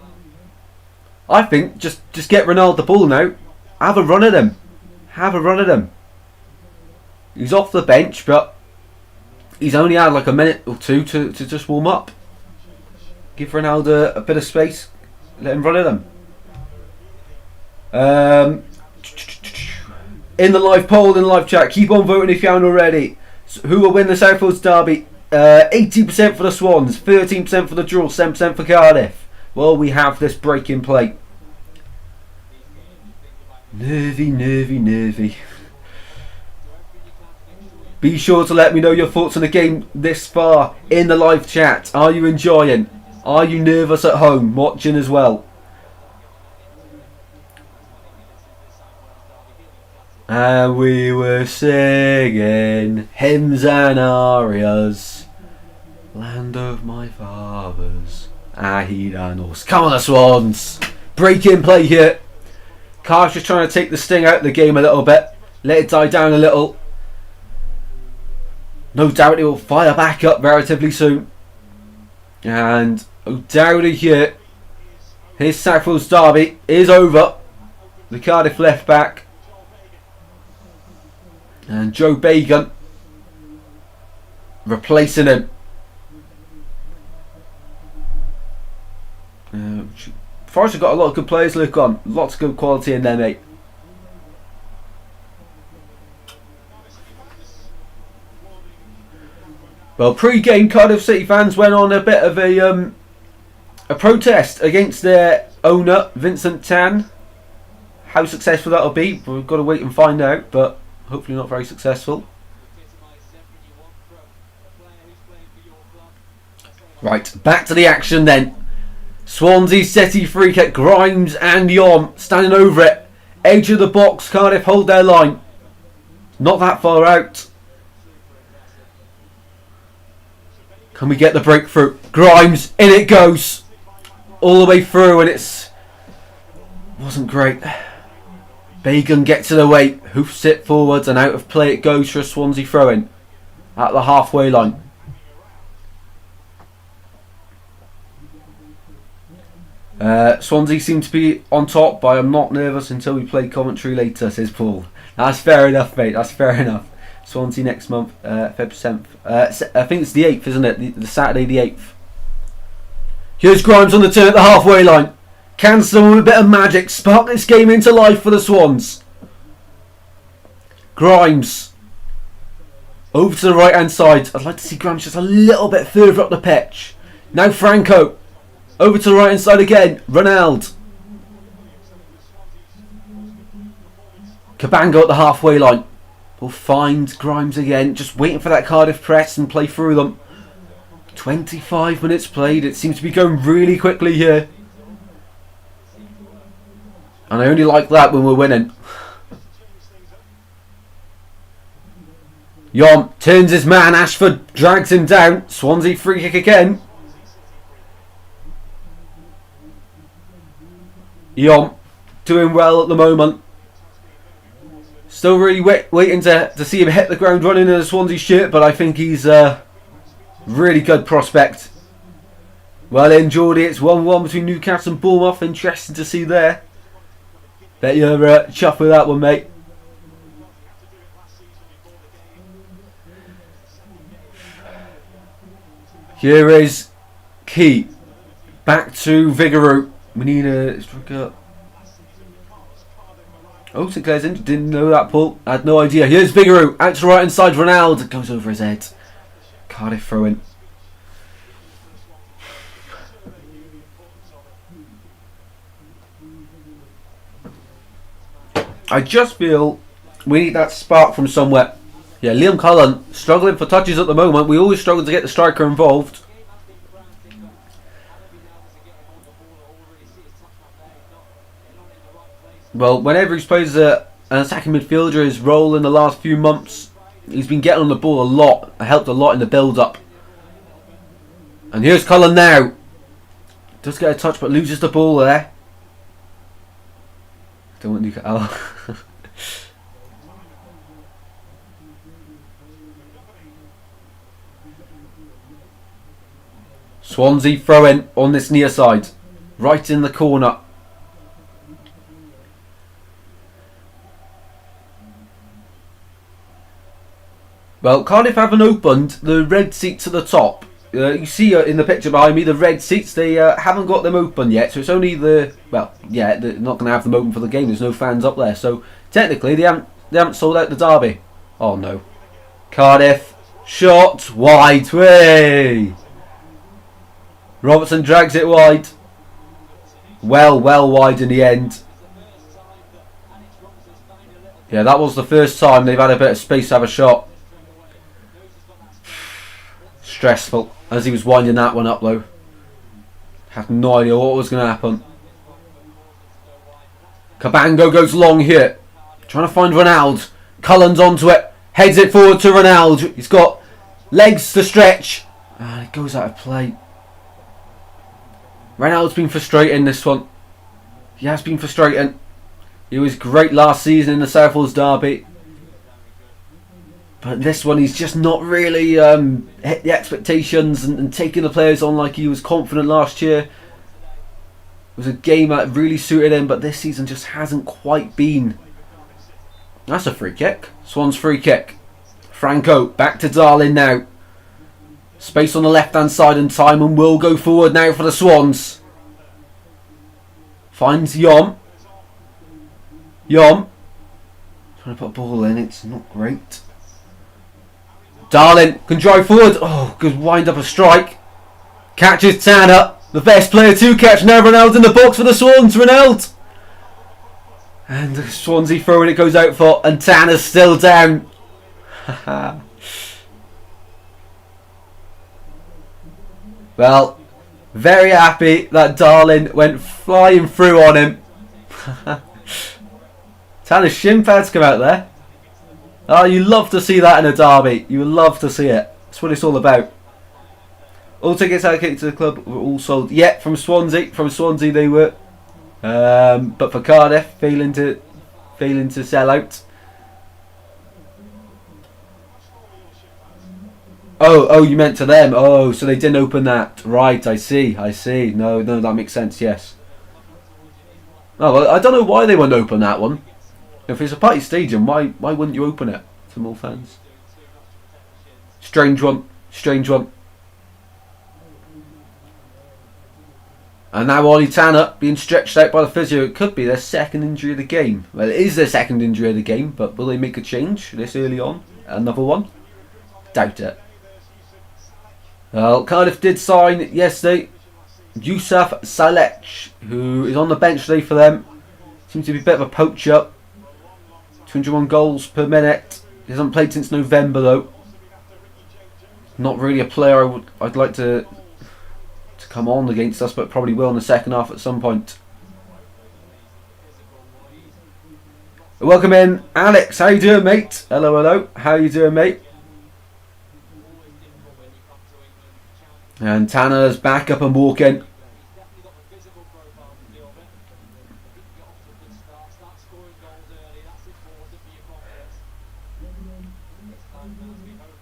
I think just get Ronaldo the ball now. Have a run at him. Have a run at him. He's off the bench, but he's only had like a minute or two to just warm up. Give Ronaldo a bit of space. Let him run at him. In the live poll, in the live chat, keep on voting if you haven't already. So who will win the South Wales Derby? 80% for the Swans, 13% for the draw, 7% for Cardiff. Well, we have this break in play. Nervy, nervy, nervy. Be sure to let me know your thoughts on the game this far in the live chat. Are you enjoying? Are you nervous at home watching as well? And we were singing hymns and arias, land of my fathers, Ahidanos. Come on the Swans! Break in play here. Cardiff just trying to take the sting out of the game a little bit. Let it die down a little. No doubt it will fire back up relatively soon. And O'Dowd here. His South Wales Derby is over. The Cardiff left back. And Joe Bagan replacing him. Forest have got a lot of good players, look on. Lots of good quality in there, mate. Well, pre-game, Cardiff City fans went on a bit of a protest against their owner, Vincent Tan. How successful that'll be, we've got to wait and find out, but hopefully not very successful. Right, back to the action then. Swansea City free kick, Grimes and Yom standing over it. Edge of the box, Cardiff hold their line. Not that far out. Can we get the breakthrough? Grimes, in it goes. All the way through, and wasn't great. Bagan gets it away, hoofs it forwards, and out of play it goes for a Swansea throw-in at the halfway line. Swansea seem to be on top, but I'm not nervous until we play Coventry later, says Paul. That's fair enough, mate, that's fair enough. Swansea next month, Feb 7th. I think it's the 8th, isn't it? The Saturday the 8th. Here's Grimes on the turn at the halfway line. Can someone with a bit of magic spark this game into life for the Swans? Grimes. Over to the right hand side. I'd like to see Grimes just a little bit further up the pitch. Now Franco. Over to the right hand side again. Ronaldo. Cabango at the halfway line. We'll find Grimes again. Just waiting for that Cardiff press and play through them. 25 minutes played. It seems to be going really quickly here. And I only like that when we're winning. Yom turns his man. Ashford drags him down. Swansea free kick again. Yom doing well at the moment. Still really waiting to see him hit the ground running in a Swansea shirt, but I think he's a really good prospect. Well in, Geordie, it's 1-1 between Newcastle and Bournemouth. Interesting to see there. Bet you're chuffed with that one, mate. Here is Key. Back to Vigouroux. We need a striker. Oh, Sinclair's in. Didn't know that, Paul. I had no idea. Here's Vigouroux. Out to the right hand side. Ronaldo goes over his head. Cardiff throw in. I just feel we need that spark from somewhere. Yeah, Liam Cullen struggling for touches at the moment. We always struggle to get the striker involved. Well, whenever he's played as an attacking midfielder, his role in the last few months, he's been getting on the ball a lot. Helped a lot in the build-up. And here's Cullen now. Does get a touch but loses the ball there. Don't want Newcastle. Swansea throw in on this near side. Right in the corner. Well, Cardiff haven't opened the red seats at the top. You see in the picture behind me, the red seats, they haven't got them open yet. So it's only the, well, yeah, they're not going to have them open for the game. There's no fans up there. So technically, they haven't sold out the derby. Oh, no. Cardiff, shot, wide, way. Robertson drags it wide. Well wide in the end. Yeah, that was the first time they've had a bit of space to have a shot. Stressful as he was winding that one up though. Had no idea what was going to happen. Cabango goes long here. Trying to find Ronaldo. Cullen's onto it. Heads it forward to Ronaldo. He's got legs to stretch. And it goes out of play. Ronaldo's been frustrating this one. He has been frustrating. He was great last season in the South Wales Derby. But this one, he's just not really hit the expectations and taking the players on like he was confident last year. It was a game that really suited him, but this season just hasn't quite been. That's a free kick. Swans free kick. Franco back to Darlin now. Space on the left-hand side and Timon will go forward now for the Swans. Finds Yom. Trying to put a ball in, it's not great. Darlin can drive forward. Oh, good wind up a strike. Catches Tanner. The best player to catch. Now Ronaldo in the box for the Swans. Ronaldo. And the Swansea throw and it goes out for. And Tanner's still down. Well, very happy that Darlin went flying through on him. Tanner's shin pads come out there. Oh, you love to see that in a derby. You love to see it. That's what it's all about. All tickets allocated to the club were all sold. Yeah, from Swansea. From Swansea they were. But for Cardiff, failing to sell out. Oh, you meant to them. Oh, so they didn't open that. Right, I see. No, that makes sense, yes. Oh, well, I don't know why they wouldn't open that one. If it's a party stadium, why wouldn't you open it to more fans? Strange one. And now Ollie Tanner being stretched out by the physio. It could be their second injury of the game. Well, it is their second injury of the game, but will they make a change this early on? Another one? Doubt it. Well, Cardiff did sign yesterday Yousaf Salech, who is on the bench today for them. Seems to be a bit of a poacher. 201 goals per minute. He hasn't played since November though. Not really a player I'd like to come on against us, but probably will in the second half at some point. Welcome in, Alex. How you doing, mate? Hello. How you doing, mate? And Tanner's back up and walking.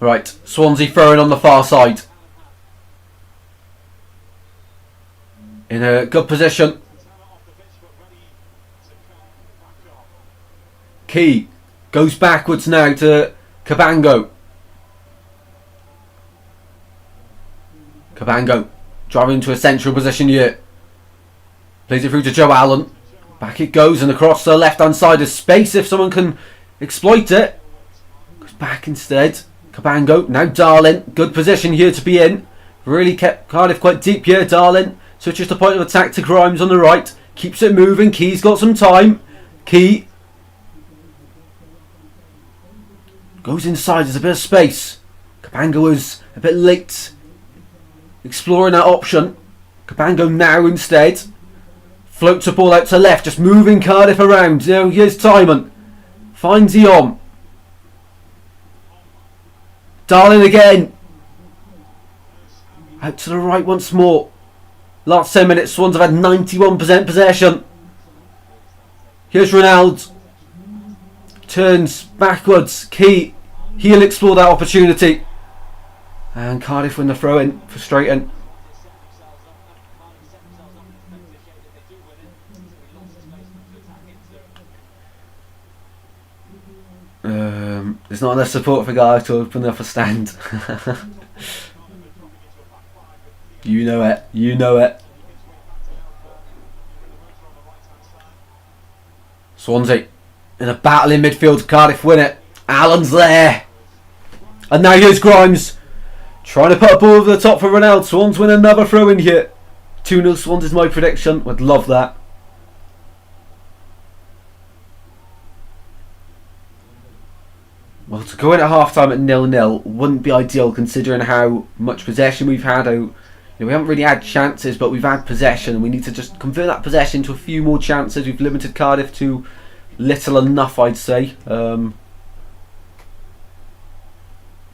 Right, Swansea throwing on the far side. In a good position. Key goes backwards now to Cabango. Driving into a central position here. Plays it through to Joe Allen. Back it goes and across the left hand side of space if someone can exploit it. Goes back instead. Cabango, now Darling. Good position here to be in. Really kept Cardiff quite deep here, Darling. Switches the point of attack to Grimes on the right. Keeps it moving. Key's got some time. Key goes inside. There's a bit of space. Cabango is a bit late exploring that option. Cabango now instead. Floats the ball out to left. Just moving Cardiff around. Now here's Timon. Finds Eom. Darling again. Out to the right once more. Last 10 minutes, Swans have had 91% possession. Here's Ronaldo. Turns backwards. Key. He'll explore that opportunity. And Cardiff win the throw in. Frustrating. There's not enough support for Guy to open up a stand. You know it. You know it. Swansea in a battle in midfield. Cardiff win it. Allen's there. And now here's Grimes. Trying to put a ball over the top for Ronaldo. Swans win another throw in here. 2-0 Swans is my prediction. Would love that. Well, to go in at half time at 0-0 wouldn't be ideal considering how much possession we've had. We haven't really had chances, but we've had possession, and we need to just convert that possession to a few more chances. We've limited Cardiff to little enough, I'd say. There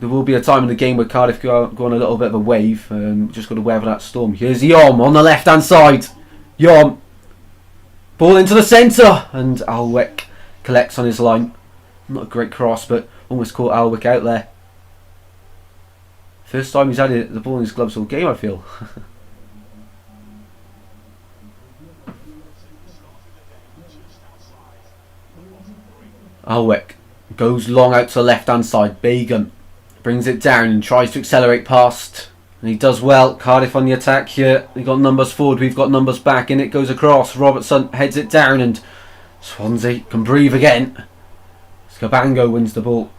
will be a time in the game where Cardiff go on a little bit of a wave. Just got to weather that storm. Here's Yom on the left-hand side. Yom. Ball into the centre, and Alwick collects on his line. Not a great cross, but almost caught Alwick out there. First time he's had the ball in his gloves all game, I feel. Alwick goes long out to the left hand side. Bagan brings it down and tries to accelerate past. And he does well. Cardiff on the attack here. We've got numbers forward, we've got numbers back. And it goes across. Robertson heads it down and Swansea can breathe again. Cabango wins the ball.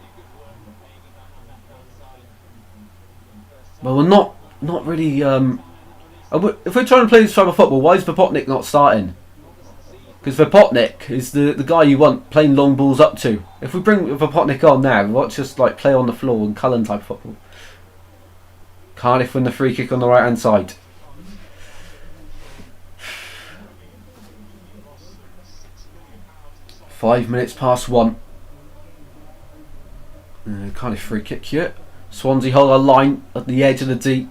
Well, we're not really. If we're trying to play this type of football, why is Vopotnik not starting? Because Vopotnik is the guy you want playing long balls up to. If we bring Vopotnik on now, watch just like play on the floor and Cullen type of football. Cardiff win the free kick on the right hand side. Five minutes past 1. Cardiff free kick here. Swansea hold a line at the edge of the D.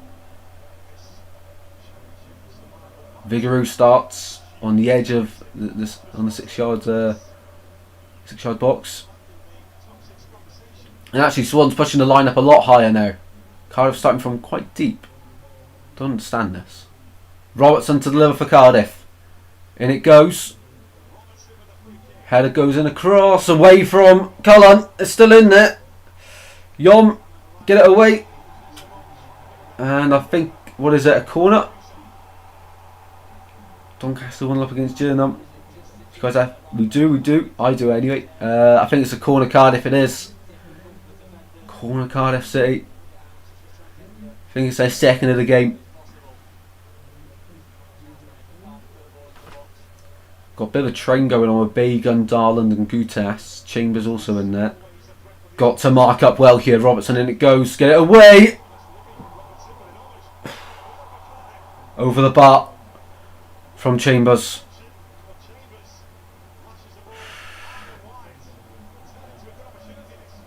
Vigouroux starts on the edge of on the 6 yard box. And actually Swans pushing the line up a lot higher now. Cardiff starting from quite deep. Don't understand this. Robertson to deliver for Cardiff. In it goes. Header goes in across away from Cullen. It's still in there. Yom, get it away. And I think, what is it, a corner? Doncaster 1 up against Gillingham. You guys have? We do. I do anyway. I think it's a corner Cardiff, it is. Corner Cardiff City. I think it's their second of the game. Got a bit of a train going on with Bagan, Darland and Gutas. Chambers also in there. Got to mark up well here. Robertson in it goes. Get it away. Over the bar from Chambers.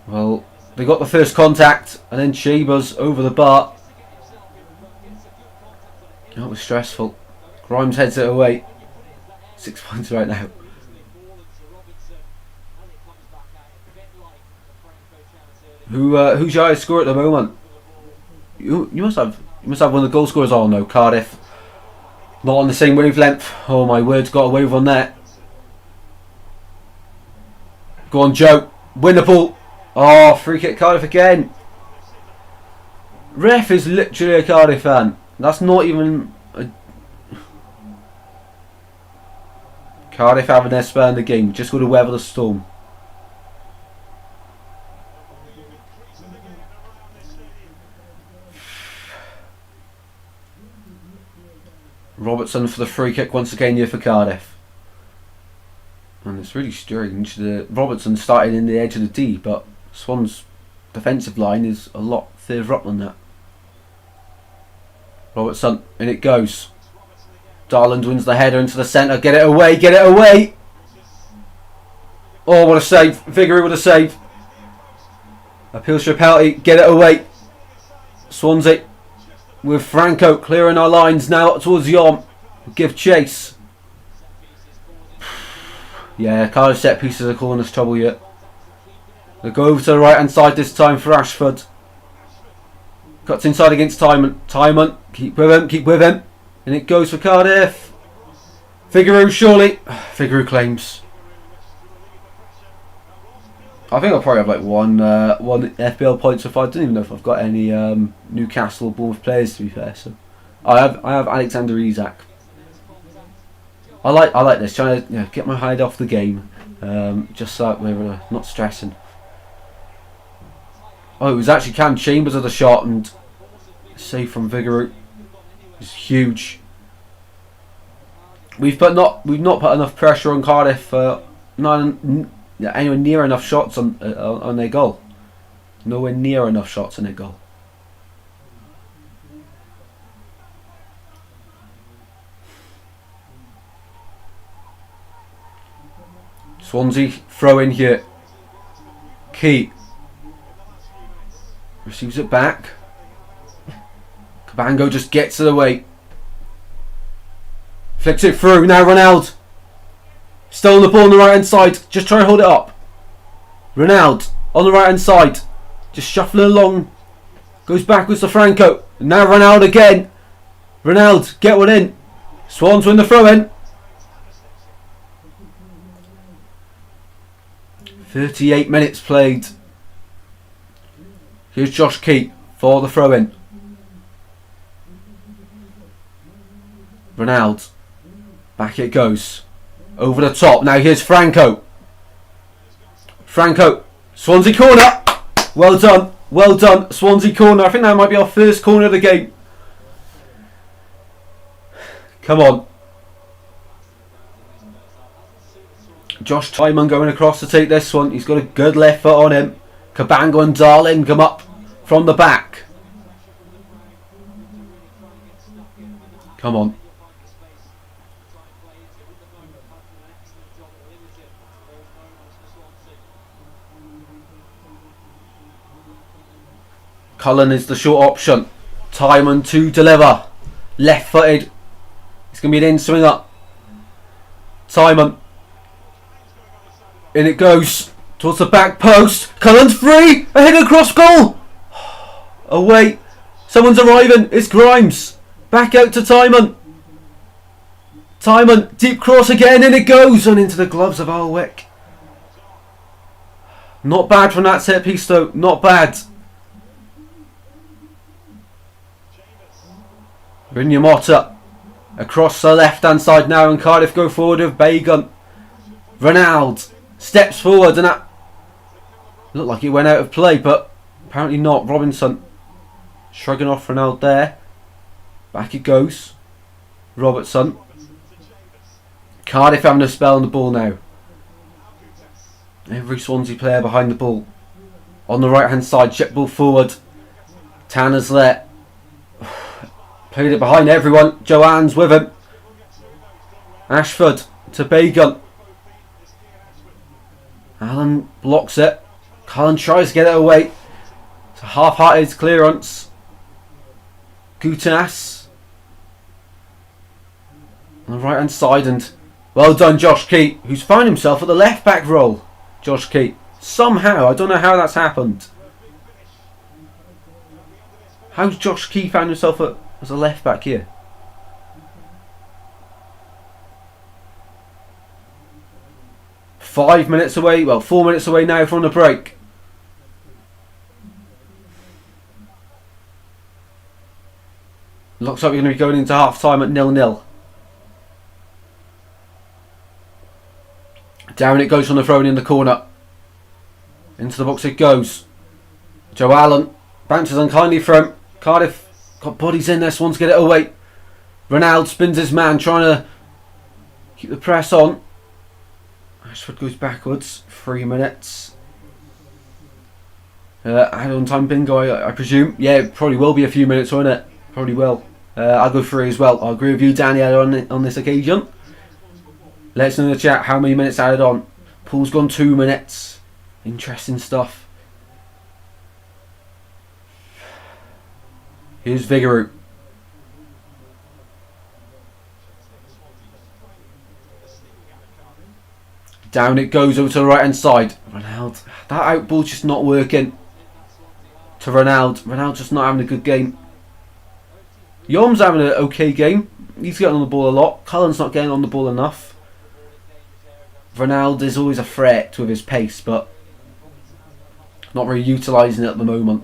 Well, they got the first contact and then Chambers over the bar. That was stressful. Grimes heads it away. 6 points right now. Who's your highest scorer at the moment? You must have one of the goal scorers on though. Cardiff not on the same wavelength. Oh my word, got away from that. Go on, Joe. Win the ball. Oh, free kick Cardiff again. Ref is literally a Cardiff fan. That's not even a... Cardiff having their spur in the game. Just got to weather the storm. Robertson for the free kick once again here for Cardiff. And it's really strange that Robertson started in the edge of the D, but Swan's defensive line is a lot further up than that. Robertson, in it goes. Darland wins the header into the centre. Get it away, get it away! Oh, what a save. Vigouroux with a save. Appeals for a penalty. Get it away. Swansea with Franco clearing our lines now up towards Yom. Give chase. Yeah, Cardiff set pieces are calling us trouble yet. They go over to the right hand side this time for Ashford. Cuts inside against Tymon. Tymon, keep with him, keep with him. And it goes for Cardiff. Vigouroux surely. Vigouroux claims. I think I'll probably have like one FPL point so far. I don't even know if I've got any Newcastle or Bournemouth players, to be fair. So I have Alexander Isak. I like this, trying to get my head off the game, just so that we're not stressing. Oh, it was actually Cam Chambers of the shot, and save from Vigouroux is huge. We've not put enough pressure on Cardiff. Not anywhere near enough shots on their goal. Nowhere near enough shots on their goal. Swansea throw in here. Key receives it back. Cabango just gets it away. Flicks it through. Now Ronaldo. Still on the ball on the right hand side. Just try and hold it up. Ronaldo on the right hand side. Just shuffling along. Goes backwards to Franco. Now Ronaldo again. Ronaldo, get one in. Swans win the throw in. 38 minutes played. Here's Josh Key for the throw in. Ronaldo. Back it goes. Over the top. Now here's Franco. Franco. Swansea corner. Well done. Well done. Swansea corner. I think that might be our first corner of the game. Come on. Josh Tymon going across to take this one. He's got a good left foot on him. Cabango and Darling come up from the back. Come on. Cullen is the short option. Tymon to deliver. Left footed. It's going to be an in swinger. Tymon. In it goes. Towards the back post. Cullen's free. A header across goal. Away. Someone's arriving. It's Grimes. Back out to Tymon. Tymon. Deep cross again. In it goes. And into the gloves of Alwick. Not bad from that set piece though. Not bad. Rinyamota across the left hand side now, and Cardiff go forward with Bagon. Ronaldo steps forward, and that looked like it went out of play, but apparently not. Robinson shrugging off Ronaldo there. Back it goes. Robertson. Cardiff having a spell on the ball now. Every Swansea player behind the ball. On the right hand side, check ball forward. Tanner's there. Played it behind everyone. Joanne's with him. Ashford to Bagon. Allen blocks it. Cullen tries to get it away. It's a half-hearted clearance. Gutanas on the right hand side, and well done Josh Key, who's found himself at the left back role. Josh Key. Somehow, I don't know how that's happened. How's Josh Key found himself as a left back here? Well, 4 minutes away now from the break. Looks like we're going to be going into half time at 0-0. Down it goes from the throw in the corner. Into the box it goes. Joe Allen bounces unkindly from Cardiff. Got bodies in there, Swans to get it away. Ronaldo spins his man, trying to keep the press on. Ashford goes backwards. 3 minutes. Add on time bingo, I presume. Yeah, it probably will be a few minutes, won't it? Probably will. I'll go 3 as well. I'll agree with you, Daniel, on this occasion. Let us know in the chat how many minutes added on. Paul's gone 2 minutes. Interesting stuff. Here's Vigouroux. Down it goes over to the right hand side. Ronaldo. That out ball's just not working. To Ronaldo. Ronaldo's just not having a good game. Yom's having an okay game. He's getting on the ball a lot. Cullen's not getting on the ball enough. Ronaldo is always a threat with his pace, but not really utilising it at the moment.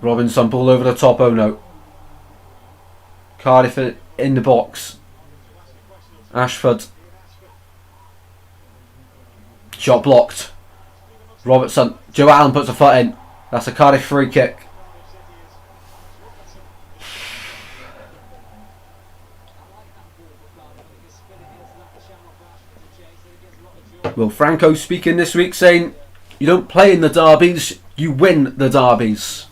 Robinson, ball over the top, oh no. Cardiff in the box. Ashford. Shot blocked. Robertson. Joe Allen puts a foot in. That's a Cardiff free kick. Well, Franco speaking this week saying you don't play in the derbies, you win the derbies.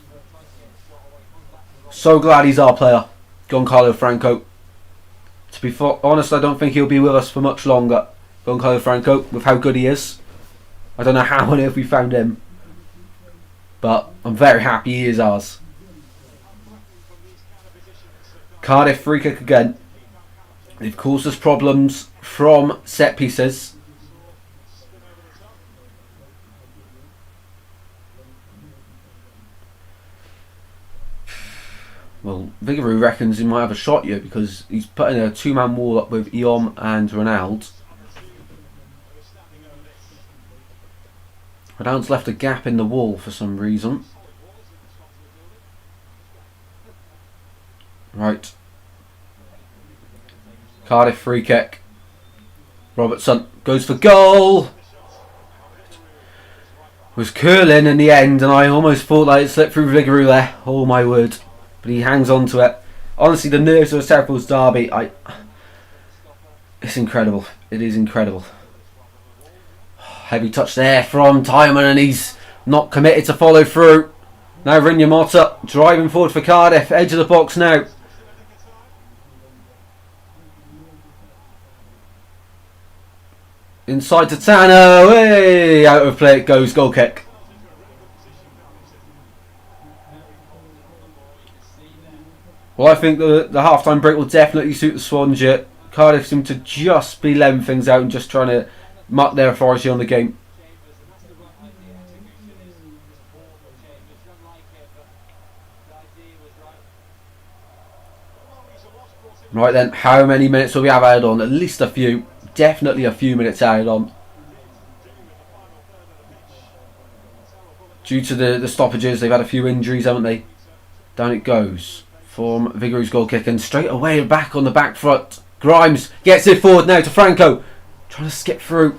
So glad he's our player, Giancarlo Franco. To be honest, I don't think he'll be with us for much longer, Giancarlo Franco, with how good he is. I don't know how on earth we found him, but I'm very happy he is ours. Cardiff free kick again. They've caused us problems from set pieces. Well, Vigouroux reckons he might have a shot here because he's putting a 2-man wall up with Eom and Ronaldo. Ronaldo's left a gap in the wall for some reason. Right. Cardiff free kick. Robertson goes for goal. Was curling in the end and I almost thought like it slipped through Vigouroux there. Oh my word. But he hangs on to it. Honestly, the nerves of a SOUTHWALESDERBY, it's incredible. It is incredible. Heavy touch there from Timon and he's not committed to follow through. Now Rinyamota driving forward for Cardiff. Edge of the box now. Inside to Tano. Hey! Out of play it goes. Goal kick. Well, I think the half-time break will definitely suit the Swansea. Cardiff seem to just be letting things out and just trying to mark their authority on the game. Right then, how many minutes will we have added on? At least a few. Definitely a few minutes added on. Due to the stoppages, they've had a few injuries, haven't they? Down it goes. From Vigouroux's goal kick and straight away back on the back foot. Grimes gets it forward now to Franco. Trying to skip through.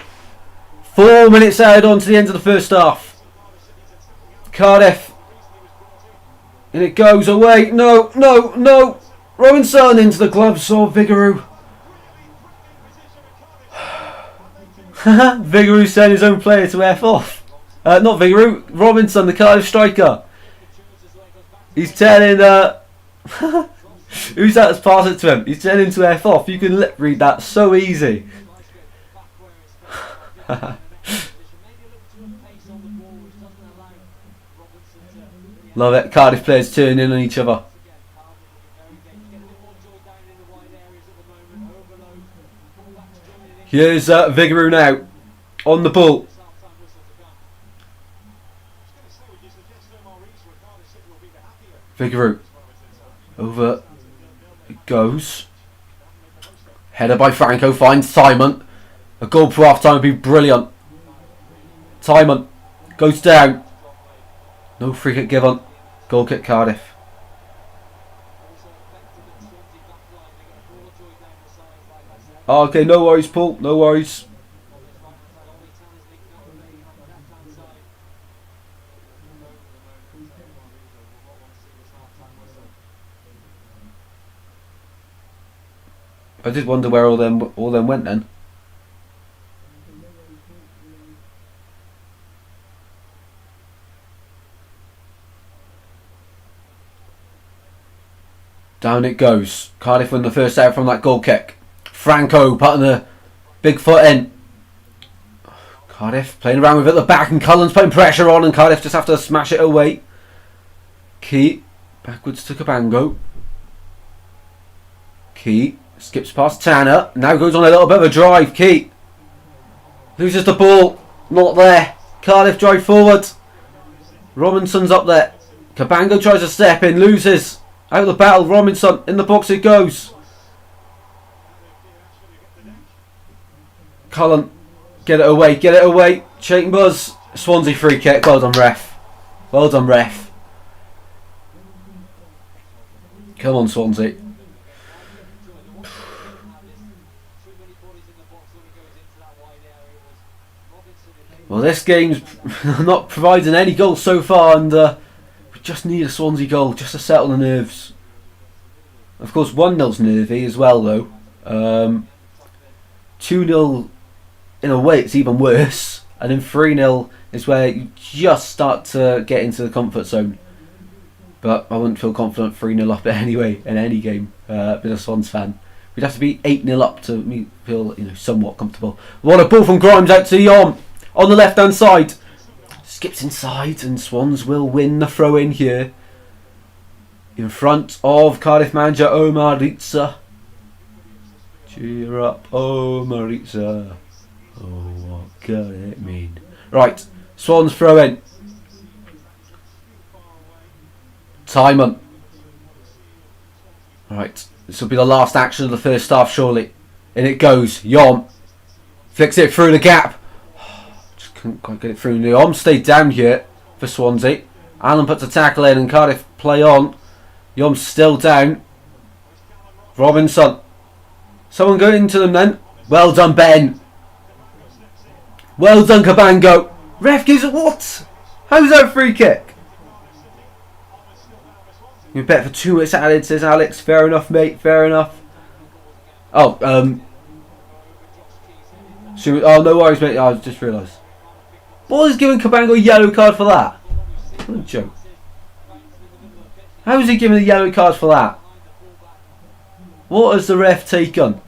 4 minutes added on to the end of the first half. Cardiff. And it goes away. No, no, no. Robinson into the gloves of Vigouroux. Vigouroux sent his own player to F off. Not Vigouroux. Robinson, the Cardiff striker. He's telling... who's that that's passed it to him? He's telling him to F off. You can lip read that so easy. Love it. Cardiff players turning in on each other. Here's Vigouroux now. On the ball. Vigouroux. Over it goes. Header by Franco finds Timon. A goal for half time would be brilliant. Timon Goes down. No free kick given. Goal kick Cardiff. Okay, no worries, Paul. No worries. I did wonder where all them went then. Down it goes. Cardiff win the first out from that goal kick. Franco putting the big foot in. Cardiff playing around with it at the back, and Cullen's putting pressure on, and Cardiff just have to smash it away. Key backwards to Cabango. Key skips past Tanner. Now goes on a little bit of a drive. Key loses the ball. Not there. Cardiff drive forward. Robinson's up there. Cabango tries to step in. Loses. Out of the battle. Robinson in the box it goes. Cullen. Get it away. Get it away. Chambers. Swansea free kick. Well done, ref. Well done, ref. Come on, Swansea. Well, this game's not providing any goals so far, and we just need a Swansea goal just to settle the nerves. Of course, 1-0's nervy as well, though. 2-0 in a way, it's even worse. And then 3-0 is where you just start to get into the comfort zone. But I wouldn't feel confident 3-0 up anyway in any game. Being a Swans fan, we'd have to be 8-0 up to me feel somewhat comfortable. What a ball from Grimes out to Yom on the left hand side. Skips inside, and Swans will win the throw in here in front of Cardiff manager Omar Ritza. Cheer up, Omar Ritza. Oh, what can it mean? Right, Swans throw in. Timon. Right, this will be the last action of the first half, surely. In it goes. Yom flicks it through the gap. Just couldn't quite get it through. Yom stayed down here for Swansea. Allen puts a tackle in, and Cardiff play on. Yom's still down. Robinson. Someone go into them then. Well done, Ben. Well done, Cabango. Ref gives it what? How's that a free kick? You bet for 2 minutes added, says Alex. Fair enough, mate. Fair enough. Oh, oh, no worries, mate. I just realised. What is giving Cabango a yellow card for that? What a joke. How is he giving a yellow card for that? What has the ref taken?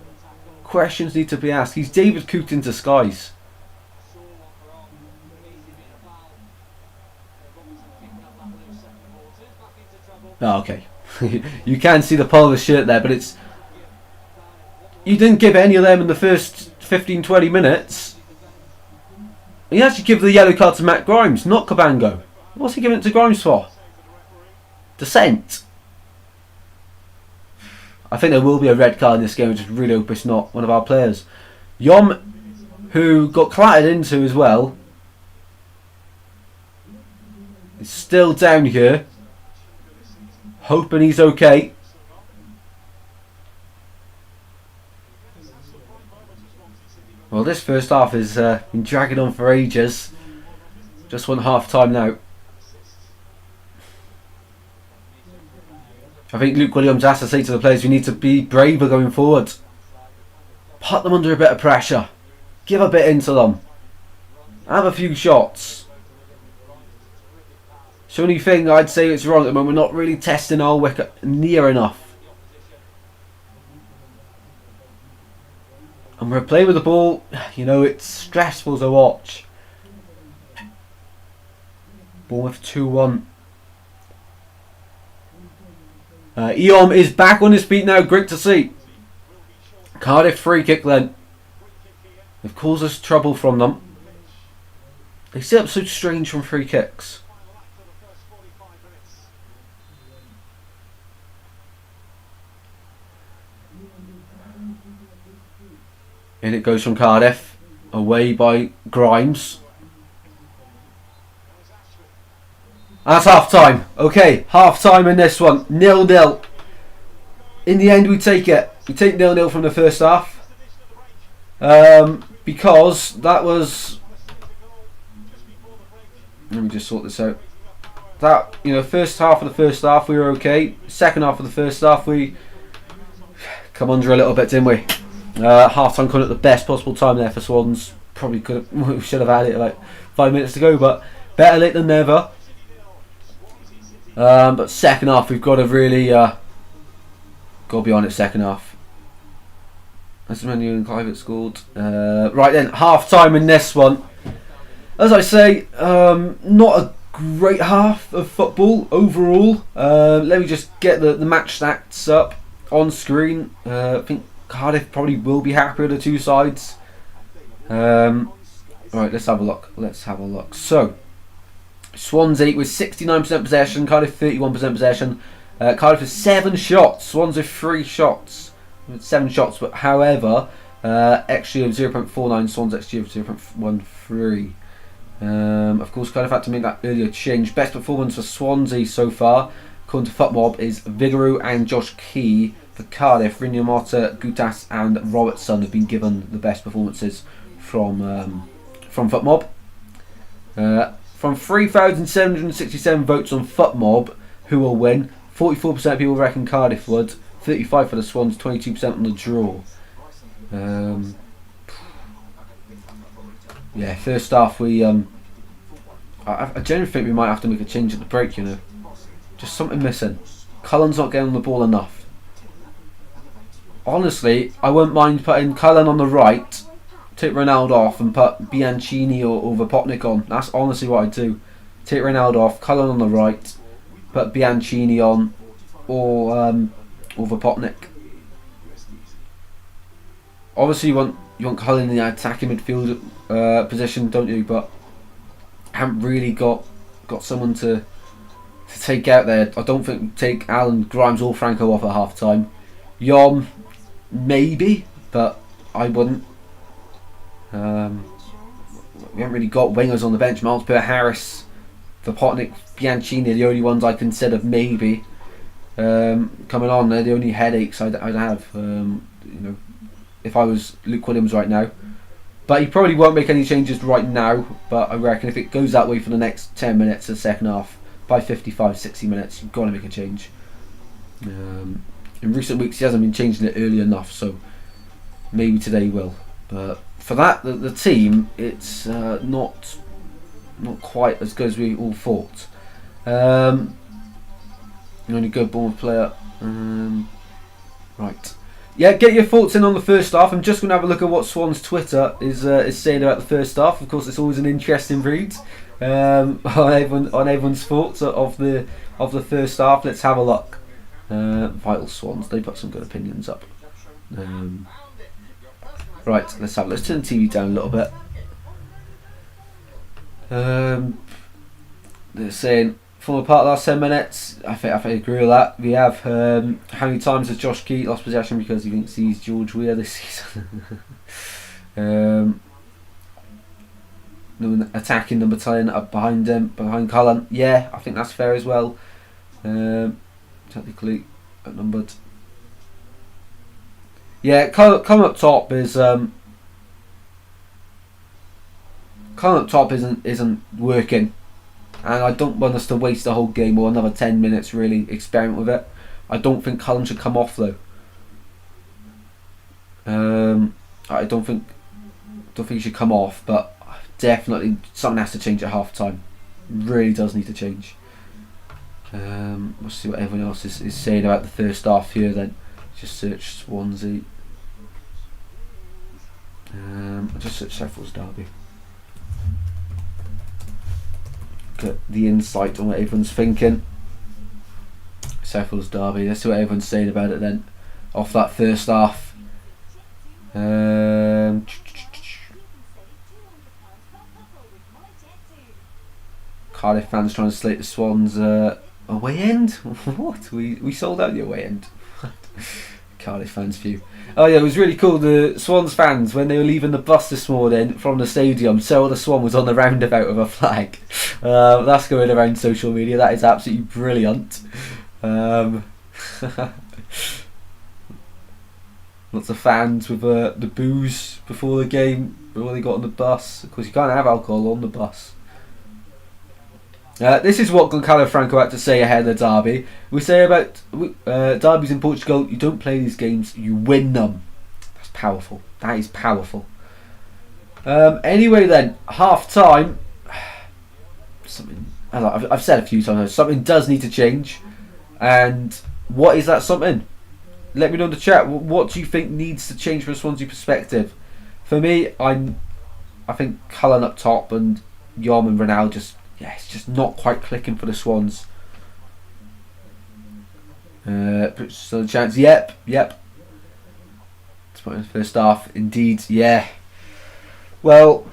Questions need to be asked. He's David Coote in disguise. Oh, okay. You can see the pull of the shirt there, but it's... You didn't give any of them in the first 15-20 minutes. You actually give the yellow card to Matt Grimes, not Cabango. What's he giving it to Grimes for? Dissent. I think there will be a red card in this game, which is really hope it's not one of our players. Yom, who got clattered into as well, is still down here. Hoping he's okay. Well, this first half has been dragging on for ages. Just want half time now. I think Luke Williams has to say to the players, we need to be braver going forward. Put them under a bit of pressure. Give a bit into them. Have a few shots. The only thing I'd say it's wrong at the moment, we're not really testing our wicket near enough. And we're playing with the ball, it's stressful to watch. Bournemouth 2-1. Eom is back on his feet now, great to see. Cardiff free kick then. They've caused us trouble from them. They set up so strange from free kicks. In it goes from Cardiff, away by Grimes. That's half time. Okay, half time in this one. 0-0. In the end, we take it. We take 0-0 from the first half. Because that was. Let me just sort this out. That, first half of the first half we were okay. Second half of the first half we come under a little bit, didn't we? Half time coming at the best possible time there for Swans. Probably we should have had it like 5 minutes to go, but better late than never. But second half we've got to really got to be on it. Second half. That's when you and Clive scored. Right then, half time in this one. As I say, not a great half of football overall. Let me just get the match stats up on screen. I think Cardiff probably will be happy with the two sides. Right, let's have a look. So, Swansea with 69% possession, Cardiff 31% possession. Cardiff has 7 shots, Swansea 3 shots. 7 shots, but however, XG of 0.49, Swansea XG of 0.13. Of course, Cardiff had to make that earlier change. Best performance for Swansea so far, according to FootMob, is Vigouroux and Josh Key. For Cardiff, Rinyamata, Gutas and Robertson have been given the best performances from FootMob. From 3,767 votes on FootMob, who will win? 44% of people reckon Cardiff would. 35% for the Swans, 22% on the draw. Yeah, first half we I genuinely think we might have to make a change at the break. Just something missing. Cullen's not getting on the ball enough. Honestly, I wouldn't mind putting Cullen on the right, take Ronaldo off, and put Bianchini or Vopotnik on. That's honestly what I'd do. Take Ronaldo off, Cullen on the right, put Bianchini on, or Vopotnik. Obviously, you want Cullen in the attacking midfield position, don't you? But I haven't really got someone to take out there. I don't think take Alan Grimes or Franco off at half time. Yom, maybe, but I wouldn't. We haven't really got wingers on the bench. Miles Harris, Vopotnik, Bianchini are the only ones I consider maybe coming on. They're the only headaches I'd have. If I was Luke Williams right now. But he probably won't make any changes right now. But I reckon if it goes that way for the next 10 minutes of the second half, by 55, 60 minutes, you've got to make a change. In recent weeks, he hasn't been changing it early enough, so maybe today he will. But for that, the team, it's not quite as good as we all thought. Only good Bournemouth player. Right. Yeah, get your thoughts in on the first half. I'm just going to have a look at what Swan's Twitter is saying about the first half. Of course, it's always an interesting read on everyone's thoughts of the first half. Let's have a look. Vital Swans, they put some good opinions up. Right, let's turn the TV down a little bit. They're saying former part of the last 10 minutes. I think I agree with that. We have how many times has Josh Key lost possession because he thinks he's George Weah this season? Attacking number 10 up behind Cullen. Yeah, I think that's fair as well. Technically outnumbered. Yeah, Cullen up top is Cullen up top isn't working. And I don't want us to waste the whole game or another 10 minutes really experiment with it. I don't think Cullen should come off though. I don't think he should come off, but definitely something has to change at half time. Really does need to change. We'll see what everyone else is saying about the first half here then. Just search Swansea. I'll just search SOUTHWALESDERBY. Get the insight on what everyone's thinking. SOUTHWALESDERBY. Let's see what everyone's saying about it then. Off that first half. Cardiff fans trying to slate the Swans away end? What? We sold out the away end. Cardiff fans view. Oh yeah, it was really cool. The Swans fans, when they were leaving the bus this morning from the stadium, so the Swan was on the roundabout with a flag. That's going around social media. That is absolutely brilliant. Lots of fans with the booze before the game, before they got on the bus. Of course, you can't have alcohol on the bus. This is what Goncalo Franco had to say ahead of the derby. We say about derbies in Portugal, you don't play these games, you win them. That's powerful. That is powerful. Anyway then, half time. Something I've said a few times, something does need to change. And what is that something? Let me know in the chat. What do you think needs to change from a Swansea perspective? For me, I think Cullen up top and Yom and Ronaldo it's just not quite clicking for the Swans. Still a chance. Yep. First half, indeed. Yeah. Well,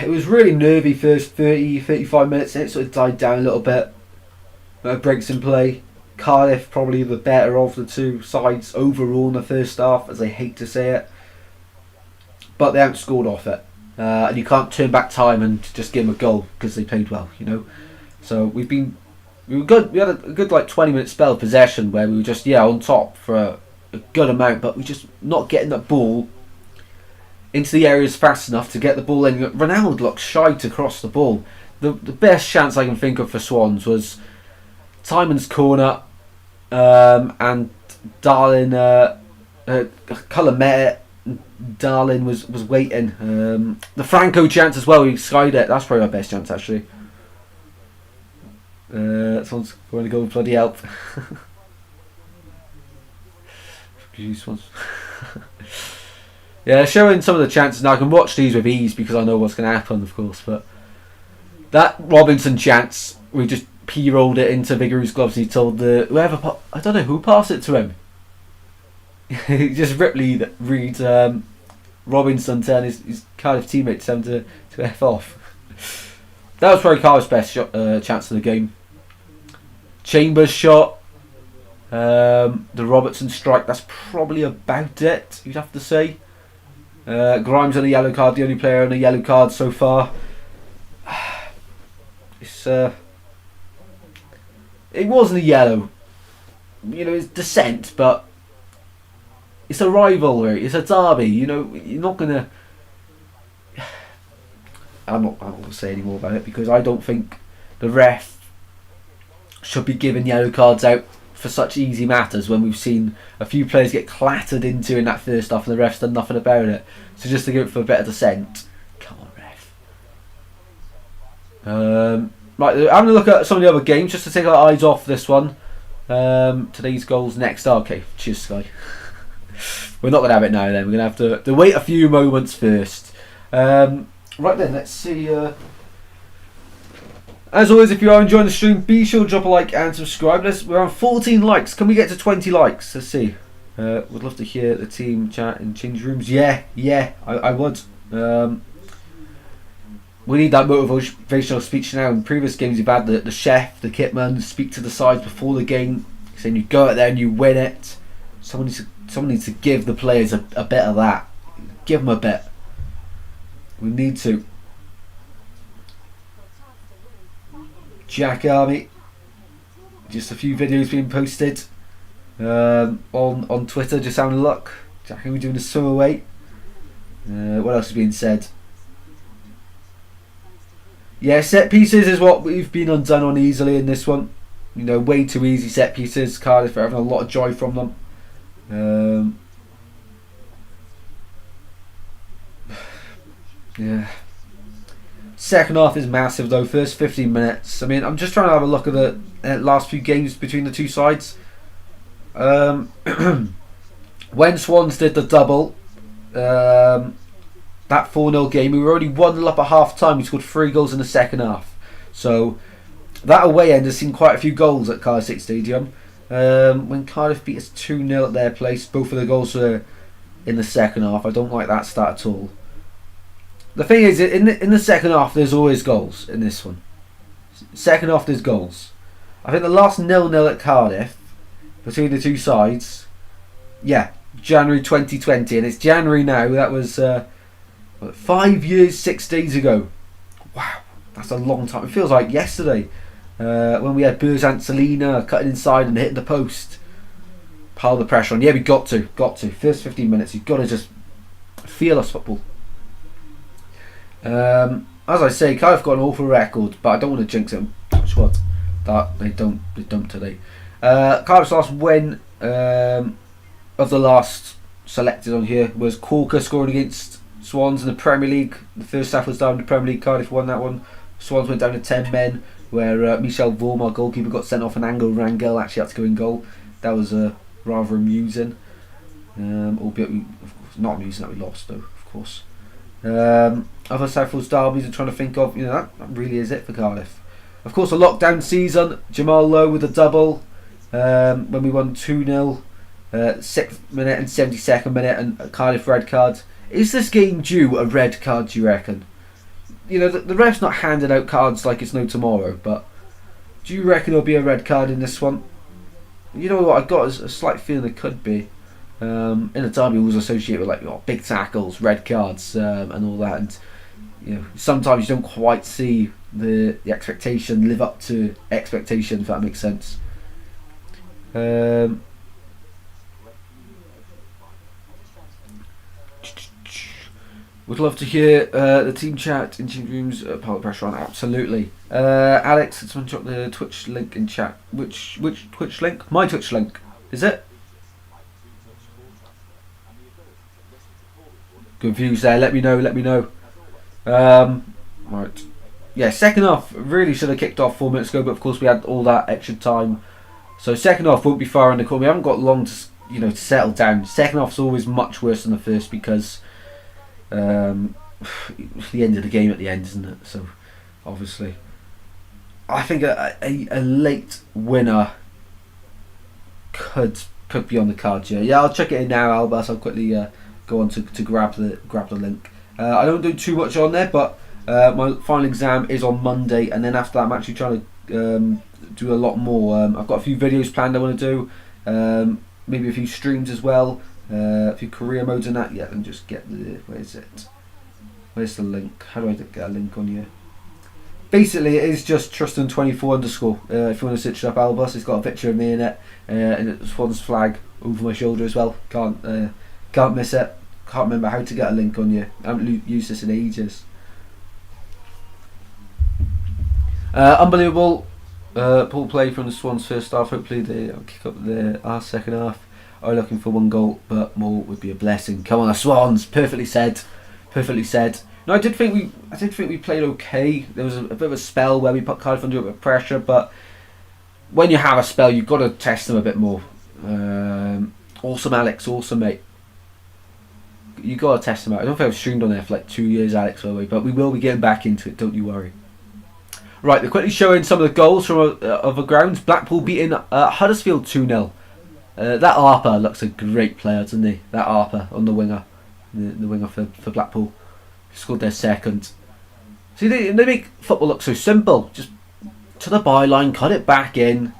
it was really nervy first 30-35 minutes, and it sort of died down a little bit. Breaks in play. Cardiff probably the better of the two sides overall in the first half, as I hate to say it, but they haven't scored off it, and you can't turn back time and just give them a goal because they played well, you know. So we were good. We had a good 20-minute spell of possession where we were just on top for a good amount, but we just not getting that ball into the areas fast enough to get the ball in. Ronaldo looked shy to cross the ball. The best chance I can think of for Swans was Timon's corner, and Darlin, Cullen met it. Darlin was waiting. The Franco chance as well, he skied it. That's probably our best chance actually. Someone's going to go bloody help. Yeah, showing some of the chances now. I can watch these with ease because I know what's going to happen, of course. But that Robinson chance, we just p-rolled it into Vigouroux's gloves. He told I don't know who passed it to him. He just Ripley read Robinson telling his Cardiff teammates him to F off. That was probably Cardiff's best chance of the game. Chambers shot. The Robertson strike, that's probably about it, you'd have to say. Grimes on a yellow card, the only player on a yellow card so far. It wasn't a yellow. It's dissent, but it's a rivalry, it's a derby, you're not going to... I'm not going to say any more about it because I don't think the ref should be giving yellow cards out for such easy matters when we've seen a few players get clattered into in that first half and the ref's done nothing about it. So just to give it for a bit of dissent, come on ref. Right, having a look at some of the other games just to take our eyes off this one. Today's goals next. Okay, cheers Sky. We're not going to have it now then, we're going to have to wait a few moments first. Right then, let's see. As always, if you are enjoying the stream, be sure to drop a like and subscribe. We're on 14 likes. Can we get to 20 likes? Let's see. Would love to hear the team chat in change rooms. Yeah, I would. We need that motivational speech now. In previous games, you've had the chef, the kitman, speak to the sides before the game, saying you go out there and you win it. Someone needs to give the players a bit of that. Give them a bit. We need to. Jack Army, just a few videos being posted on Twitter, just having a look. Jack Army doing a swim away. What else is being said? Yeah, set pieces is what we've been undone on easily in this one. Way too easy set pieces. Cardiff are having a lot of joy from them. Yeah. Second half is massive though. First 15 minutes. I mean, I'm just trying to have a look at the last few games between the two sides. When Swans did the double, that 4-0 game, we were already 1-0 up at half time. We scored 3 goals in the second half. So that away end has seen quite a few goals at Cardiff Stadium. When Cardiff beat us 2-0 at their place, both of the goals were in the second half. I don't like that start at all. The thing is, in the second half, there's always goals in this one. Second half, there's goals. I think the last 0-0 at Cardiff, between the two sides, January 2020, and it's January now. That was 5 years, 6 days ago. Wow. That's a long time. It feels like yesterday when we had Berzant Salina cutting inside and hitting the post. Pile the pressure on. Yeah, we got to. First 15 minutes, you've got to just feel us football. As I say, Cardiff got an awful record, but I don't want to jinx it. Touch what? That they don't today. Cardiff's last win of the last selected on here was Corker scoring against Swans in the Premier League. The first half was down in the Premier League. Cardiff won that one. Swans went down to 10 men, where Michel Vorm, our goalkeeper, got sent off, and Angel Rangel actually had to go in goal. That was rather amusing. Albeit, of course, not amusing that we lost, though, of course. Other South Wales derbies I'm trying to think of, that really is it for Cardiff. Of course, a lockdown season. Jamal Lowe with a double when we won 2-0. 6th minute and 72nd minute, and a Cardiff red card. Is this game due a red card, do you reckon? The ref's not handing out cards like it's no tomorrow, but do you reckon there'll be a red card in this one? You know what, I've got a slight feeling there could be. In a derby, always associated with big tackles, red cards, and all that. And sometimes you don't quite see the expectation live up to expectation, if that makes sense. Would love to hear the team chat in team rooms. Pile of pressure on, absolutely. Alex, someone drop the Twitch link in chat. Which Twitch link? My Twitch link, is it? Confused there. Let me know. Right. Yeah, second half really should have kicked off 4 minutes ago, but of course we had all that extra time. So second half won't be far in the corner. We haven't got long to settle down. Second half's always much worse than the first because the end of the game at the end, isn't it? So obviously, I think a late winner could be on the cards. Yeah, I'll check it in now, Albert. I'll quickly go on to grab the link. I don't do too much on there, but my final exam is on Monday, and then after that I'm actually trying to do a lot more. I've got a few videos planned I want to do, maybe a few streams as well, a few career modes and that. Yeah, and just get the, where is it? Where's the link? How do I get a link on here? Basically, it is just Tristan24 underscore. If you want to search it up, Albus, it's got a picture of me in it, and it's Swans flag over my shoulder as well. Can't miss it. Can't remember how to get a link on you. I haven't used this in ages. Unbelievable poor play from the Swans first half. Hopefully they'll kick up our second half. I'm looking for one goal, but more would be a blessing. Come on, the Swans! Perfectly said. No, I did think we played okay. There was a bit of a spell where we put Cardiff under a bit of pressure, but when you have a spell, you've got to test them a bit more. Awesome, Alex. Awesome, mate. You got to test them out. I don't think I've streamed on there for like 2 years, Alex, by the way, but we will be getting back into it. Don't you worry. Right, they're quickly showing some of the goals from other grounds. Blackpool beating Huddersfield 2-0. That Harper looks a great player, doesn't he? That Harper on the winger. The winger for Blackpool. Scored their second. See, they make football look so simple. Just to the byline, cut it back in.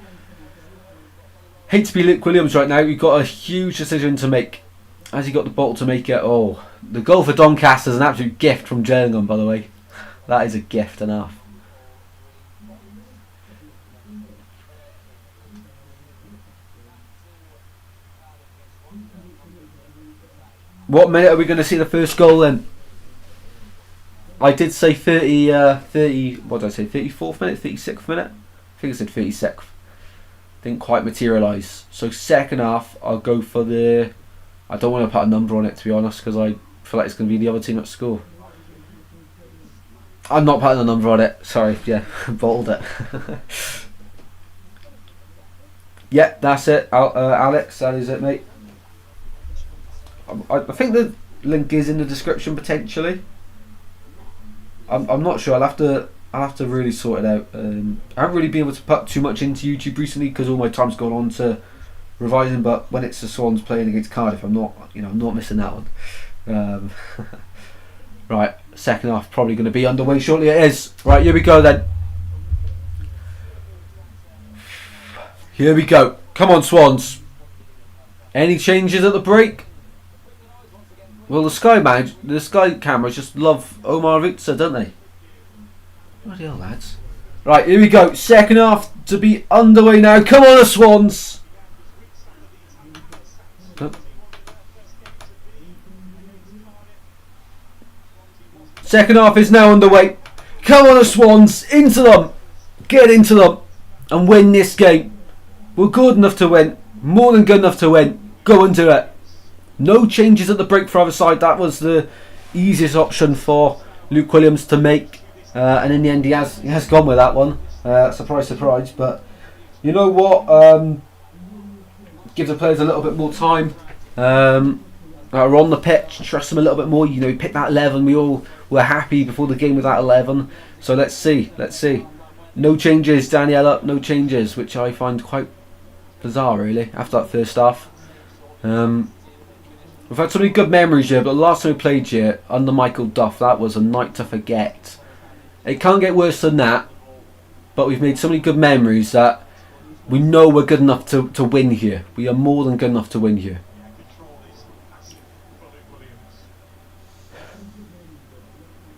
Hate to be Luke Williams right now. You've got a huge decision to make. Has he got the ball to make it? Oh, the goal for Doncaster is an absolute gift from Gillingham, by the way. That is a gift enough. What minute are we going to see the first goal in? I did say 30, what did I say, 34th minute, 36th minute? I think I said 36th. Didn't quite materialise. So second half, I'll go for the... I don't want to put a number on it, to be honest, because I feel like it's going to be the other team at score. I'm not putting a number on it. Sorry, yeah, bottled it. Yeah, that's it, Alex, that is it, mate. I think the link is in the description potentially. I'm not sure. I'll have to really sort it out. I haven't really been able to put too much into YouTube recently because all my time's gone on to revising. But when it's the Swans playing against Cardiff, I'm not missing that one. Right, second half probably going to be underway shortly. It is. Right, here we go then. Here we go. Come on, Swans. Any changes at the break? Well, the Sky cameras just love Omar Vitsa, don't they? Bloody hell, lads. Right, here we go. Second half to be underway now. Come on, the Swans. Oh. Second half is now underway. Come on, the Swans. Into them. Get into them. And win this game. We're good enough to win. More than good enough to win. Go and do it. No changes at the break for either side. That was the easiest option for Luke Williams to make. And in the end, he has gone with that one. Surprise, surprise. But you know what? Give the players a little bit more time. Are on the pitch. Trust them a little bit more. You know, he picked that 11. We all were happy before the game with that 11. So let's see. Let's see. No changes, Daniela. No changes, which I find quite bizarre, really, after that first half. We've had so many good memories here, but the last time we played here under Michael Duff, that was a night to forget. It can't get worse than that, but we've made so many good memories that we know we're good enough to win here. We are more than good enough to win here.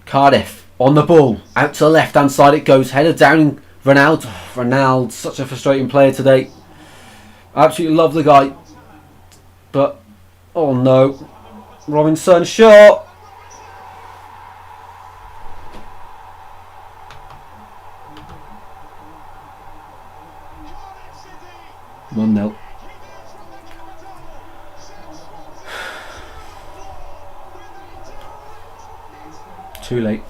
Cardiff on the ball, out to the left hand side it goes, headed down. Ronaldo, Ronaldo, such a frustrating player today. Absolutely love the guy, but oh no, Robinson shot. 1-0. Too late.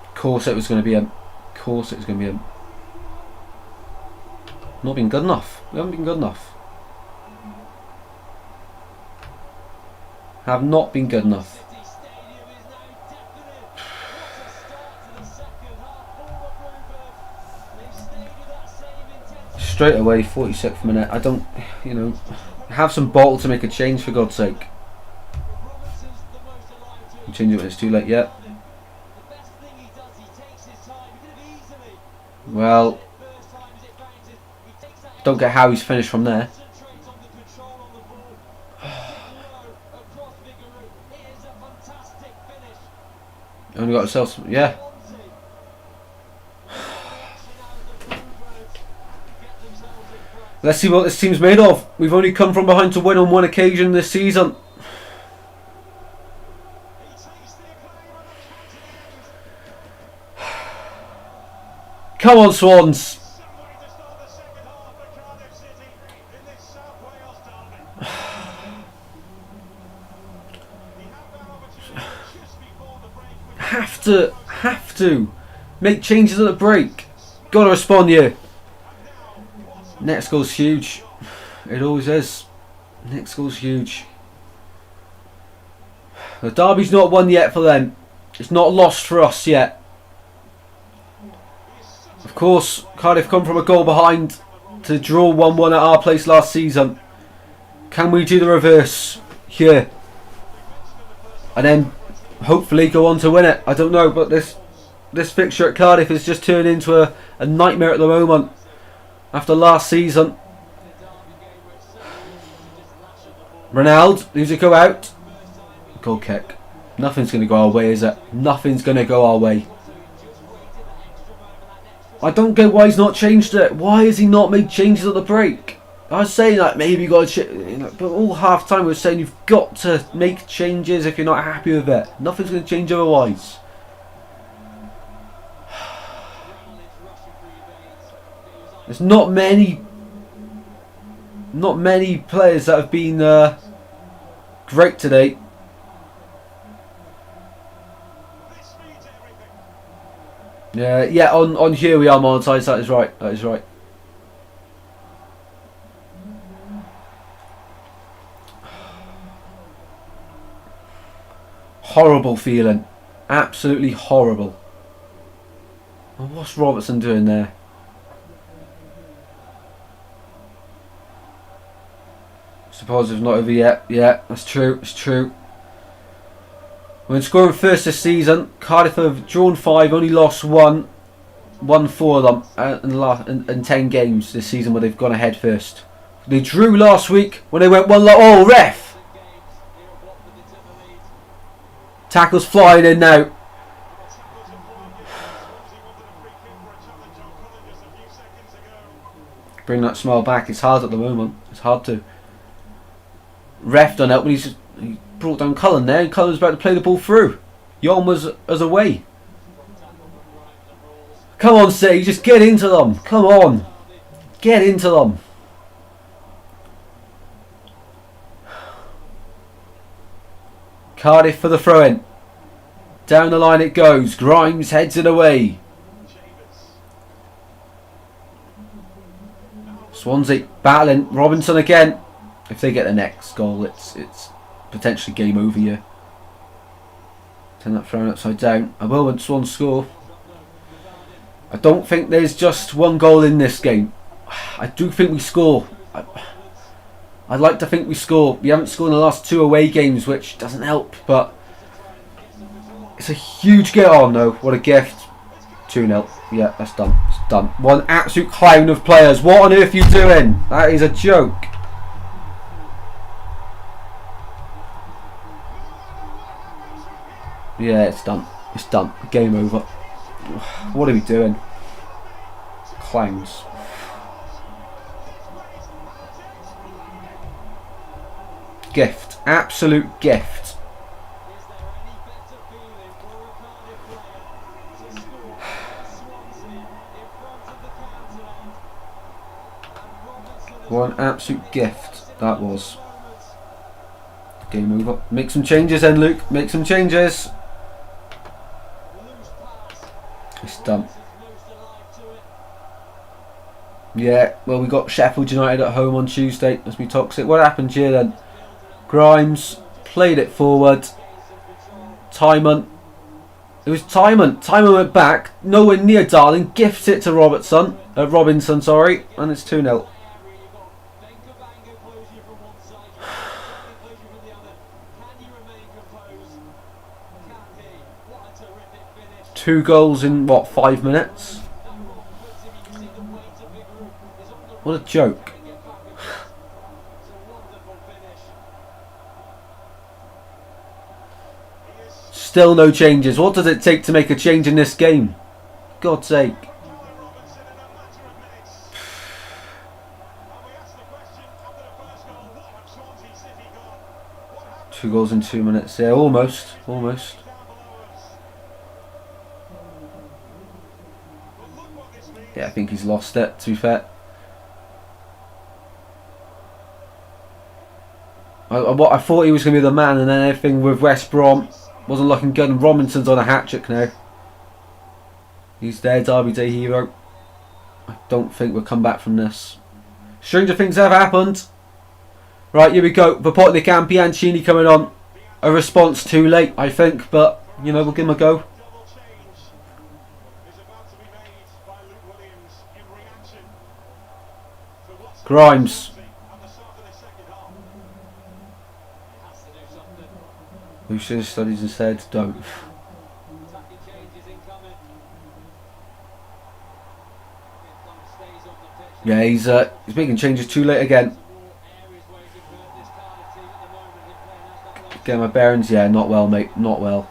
Of course it was going to be him. Of course it was going to be him. Not been good enough. We haven't been good enough. Have not been good enough. Straight away, 46th minute. I don't, you know, have some bottle to make a change for God's sake. Change it when it's too late yet. Well, don't get how he's finished from there. Only got himself, yeah. Let's see what this team's made of. We've only come from behind to win on one occasion this season. Come on, Swans. Have to make changes at the break. Gotta respond here. Next goal's huge. It always is. Next goal's huge. The derby's not won yet for them. It's not lost for us yet. Of course, Cardiff come from a goal behind to draw 1-1 at our place last season. Can we do the reverse here? And then hopefully go on to win it. I don't know, but this fixture at Cardiff has just turned into a nightmare at the moment. After last season. Ronaldo, does it go out? Goal kick. Nothing's going to go our way, is it? Nothing's going to go our way. I don't get why he's not changed it. Why has he not made changes at the break? I was saying that maybe you got to, but all half time we were saying you've got to make changes if you're not happy with it. Nothing's going to change otherwise. There's not many players that have been great today. Yeah. On here we are monetised. That is right. That is right. Horrible feeling. Absolutely horrible. Well, what's Robertson doing there? Suppose it's not over yet. Yeah, that's true. It's true. When scoring first this season, Cardiff have drawn 5, only lost 1, won 4 of them in 10 games this season where they've gone ahead first. They drew last week when they went 1 lot. Oh, ref! Tackle's flying in now. bring that smile back. It's hard at the moment. It's hard to. Ref done help when he brought down Cullen there, and Cullen was about to play the ball through. Yon was as away. Come on, City, just get into them. Come on. Get into them. Cardiff for the throw-in. Down the line it goes. Grimes heads it away. Swansea battling. Robinson again. If they get the next goal, it's potentially game over here. Turn that thrown upside down. I will when Swans score. I don't think there's just one goal in this game. I do think we score. I'd like to think we score. We haven't scored in the last 2 away games, which doesn't help, but it's a huge get on though. What a gift. 2-0. Yeah, that's done. It's done. One absolute clown of players. What on earth are you doing? That is a joke. Yeah, it's done. It's done. Game over. What are we doing? Clowns. Gift. Absolute gift. One absolute gift that was. Game over. Make some changes then, Luke. Make some changes. It's done. Yeah, well, we got Sheffield United at home on Tuesday. Let's be toxic. What happened here then? Grimes played it forward. Timon. It was Timon. Timon went back. Nowhere near Darling. Gifts it to Robinson, sorry. And it's 2-0. Two goals in, what, 5 minutes? What a joke. Still no changes. What does it take to make a change in this game? God's sake. Two goals in 2 minutes. Yeah, almost. Almost. Yeah, I think he's lost it, to be fair. I thought he was going to be the man, and then everything with West Brom wasn't looking good, and Robinson's on a hat-trick now. He's their Derby Day hero. I don't think we'll come back from this. Stranger things have happened. Right, here we go. Popotnik and Bianchini coming on. A response too late, I think, but, you know, we'll give him a go. Grimes. Who should have studied instead? Don't. Yeah, he's making changes too late again. Get my bearings. Yeah, not well, mate. Not well.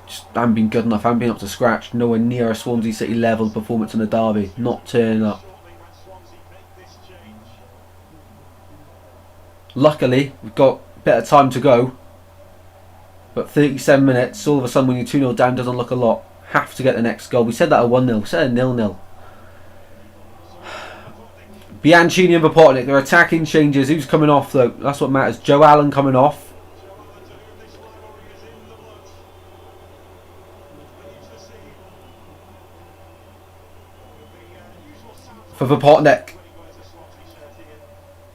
Just haven't been good enough. Haven't been up to scratch. Nowhere near a Swansea City level performance in the derby. Not turning up. Luckily, we've got a bit of time to go. But 37 minutes, all of a sudden when you're 2-0 down doesn't look a lot. Have to get the next goal. We said that at 1-0. We said a 0-0. Bianchini and Popotnik, they're attacking changes. Who's coming off though? That's what matters. Joe Allen coming off. For Popotnik.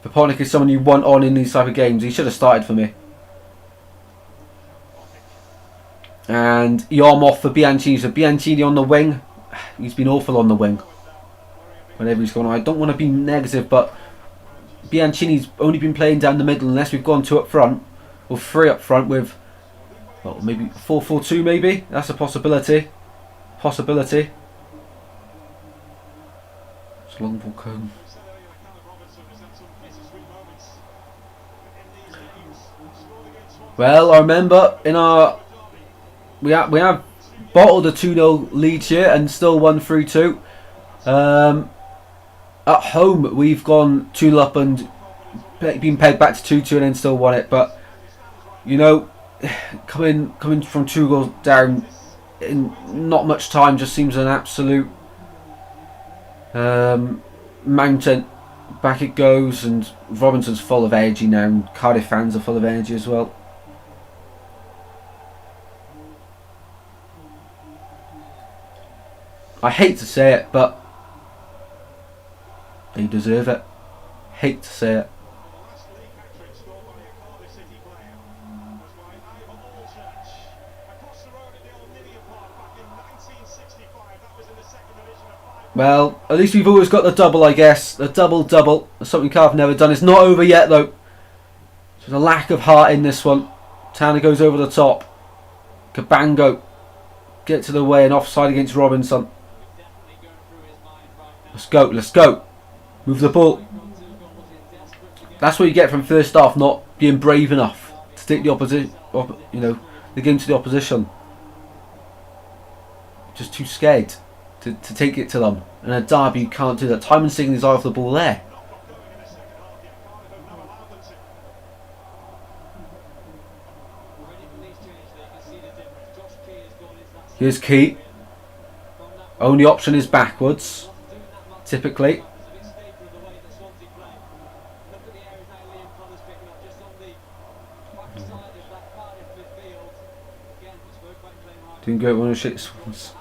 Popotnik is someone you want on in these type of games. He should have started for me. And Yom off for Bianchini. So Bianchini on the wing. He's been awful on the wing. Whenever he's gone on. I don't want to be negative, but Bianchini's only been playing down the middle unless we've gone 2 up front. Or 3 up front with, well, maybe 4-4-2 maybe. That's a possibility. Possibility. It's a long ball home. Well, I remember in our we have bottled a 2-0 lead here and still won 3-2. at home we've gone 2-0 up and been pegged back to 2-2 and then still won it. But you know, coming from 2 goals down in not much time just seems an absolute mountain. Back it goes, and Robinson's full of energy now, and Cardiff fans are full of energy as well. I hate to say it, but they deserve it. Hate to say it. Well, at least we've always got the double, I guess. The double-double. That's something Cardiff never done. It's not over yet, though. There's a lack of heart in this one. Tanner goes over the top. Cabango gets to the way and offside against Robinson. Let's go, let's go. Move the ball. That's what you get from first half, not being brave enough to take the the game to the opposition. Just too scared to take it to them. And a derby, you can't do that. Tymon's taking his eye off the ball there. Here's Key. Only option is backwards, typically. Doing great when I shake Swans.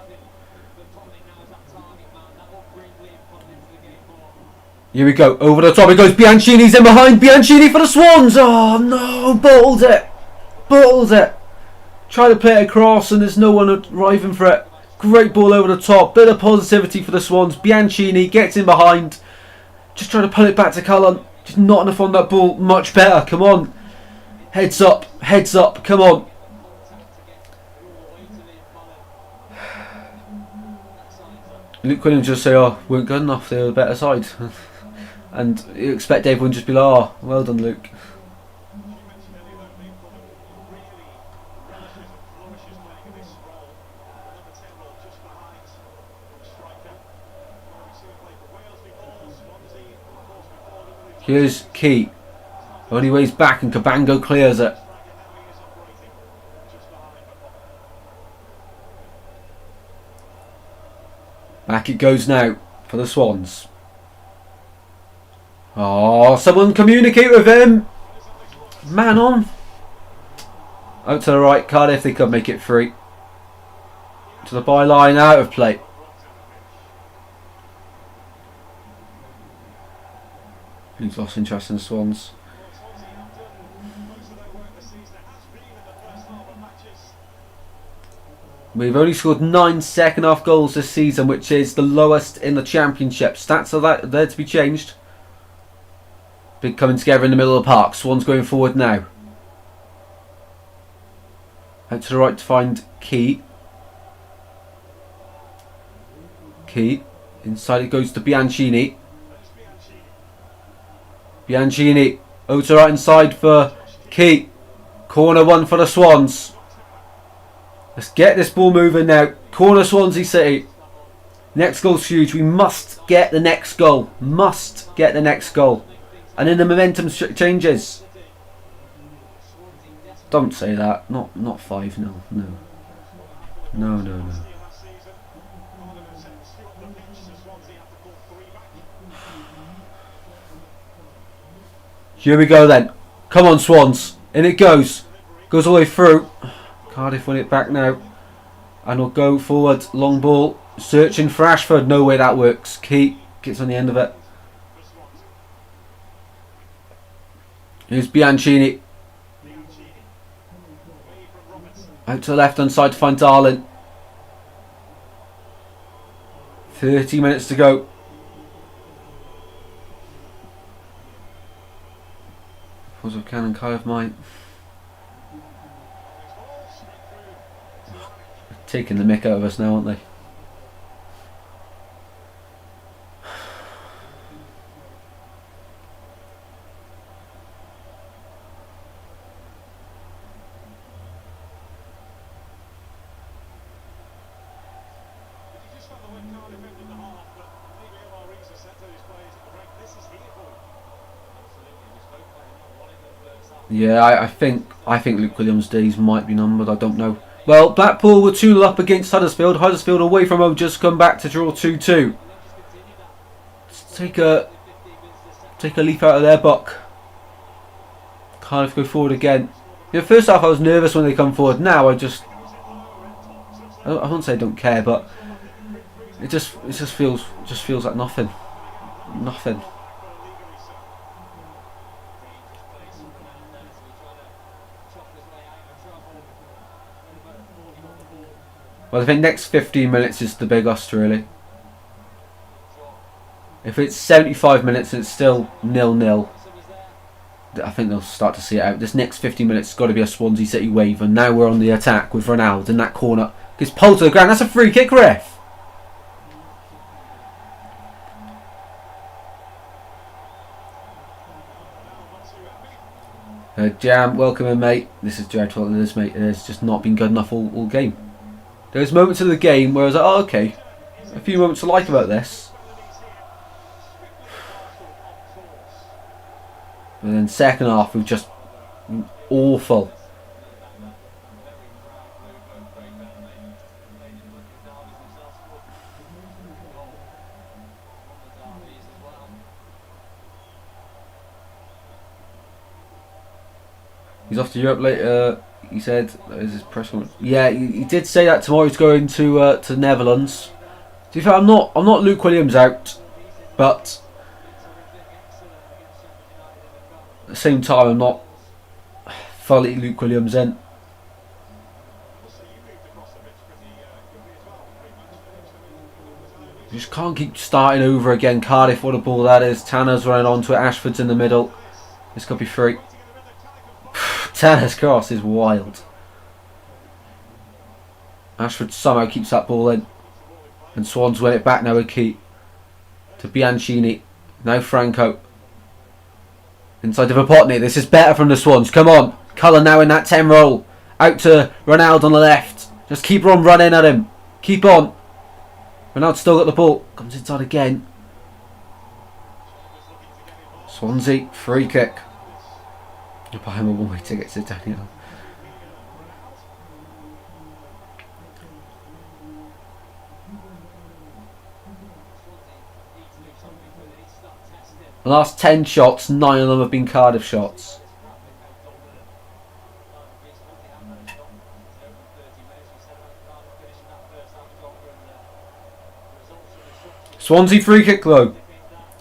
Here we go, over the top it goes. Bianchini's in behind. Bianchini for the Swans. Oh no, bottled it. Bottled it. Try to play it across and there's no one arriving for it. Great ball over the top. Bit of positivity for the Swans. Bianchini gets in behind. Just trying to pull it back to Cullen. Just not enough on that ball. Much better. Come on. Heads up. Heads up. Come on. Luke Quinn just say, oh, weren't good enough. They were the better side. And you expect everyone just be like, oh, well done, Luke. Here's Key. Only ways back and Cabango clears it. Back it goes now for the Swans. Oh, someone communicate with him. Man on. Out to the right, Cardiff, they could make it free. To the byline, out of play. He's lost interest in the Swans. We've only scored 9 second half goals this season, which is the lowest in the Championship. Stats are there to be changed. Big coming together in the middle of the park. Swans going forward now. Out to the right to find Key. Key. Inside it goes to Bianchini. Bianchini. Out to the right inside for Key. Corner one for the Swans. Let's get this ball moving now. Corner Swansea City. Next goal's huge. We must get the next goal. Must get the next goal. And then the momentum changes. Don't say that. Not 5-0. No. No, no, no. Here we go then. Come on, Swans. In it goes. Goes all the way through. Cardiff win it back now. And we'll go forward. Long ball. Searching for Ashford. No way that works. Key gets on the end of it. Here's Bianchini. Out to the left hand side to find Darlin. 30 minutes to go. Pause of Cannon, Cardiff might. Taking the mick out of us now, aren't they? Yeah, I think Luke Williams' days might be numbered. I don't know. Well, Blackpool were 2-0 up against Huddersfield. Huddersfield away from home just come back to draw 2-2. Let's take a leaf out of their book. Cardiff go forward again. Yeah, first half I was nervous when they come forward. Now I won't say I don't care, but it just feels like nothing. Nothing. Well, I think next 15 minutes is the biggest, really. If it's 75 minutes and it's still 0-0, I think they'll start to see it out. This next 50 minutes has got to be a Swansea City wave, and now we're on the attack with Ronaldo in that corner. Gets pulled to the ground. That's a free kick, ref. Jam, welcome in, mate. This is dreadful. This, mate, it's just not been good enough all game. There's moments of the game where I was like, oh, okay, a few moments to like about this. And then second half, we've just awful. He's off to Europe later. He said that is his press conference. Yeah, he did say that tomorrow he's going to the Netherlands. To be fair, I'm not Luke Williams out, but at the same time I'm not fully Luke Williams in. You just can't keep starting over again. Cardiff, what a ball that is. Tanner's running onto it. Ashford's in the middle. This could be free. Tanner's cross is wild. Ashford somehow keeps that ball in. And Swans win it back now with Key. To Bianchini. Now Franco. Inside to Vapotny. This is better from the Swans. Come on. Cullen now in that 10 roll. Out to Ronaldo on the left. Just keep on running at him. Keep on. Ronaldo's still got the ball. Comes inside again. Swansea. Free kick. You'll buy him a one-way ticket to Daniel. The last 10 shots, 9 of them have been Cardiff shots. Swansea free kick though.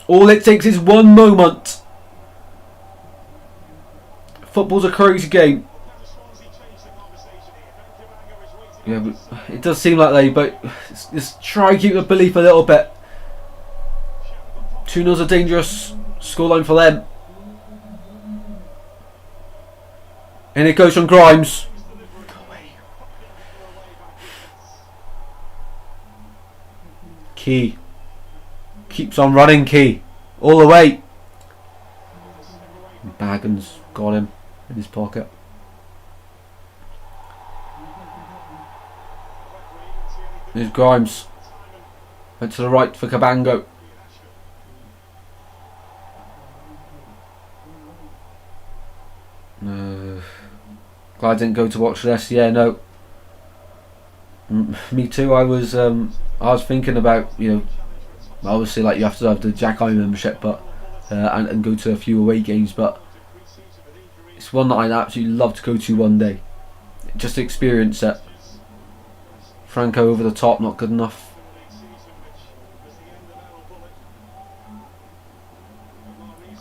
All it takes is one moment. Football's a crazy game. Yeah, but it does seem like but just try and keep the belief a little bit. 2-0's a dangerous scoreline for them. And it goes from Grimes. Key. Keeps on running, Key. All the way. Baggins got him in his pocket. There's Grimes. Went to the right for Cabango. Glad I didn't go to watch this. Yeah, no. Me too. I was thinking about, obviously like you have to have the Jack Eye membership, but and go to a few away games, but it's one that I'd absolutely love to go to one day, just to experience it. Franco over the top, not good enough.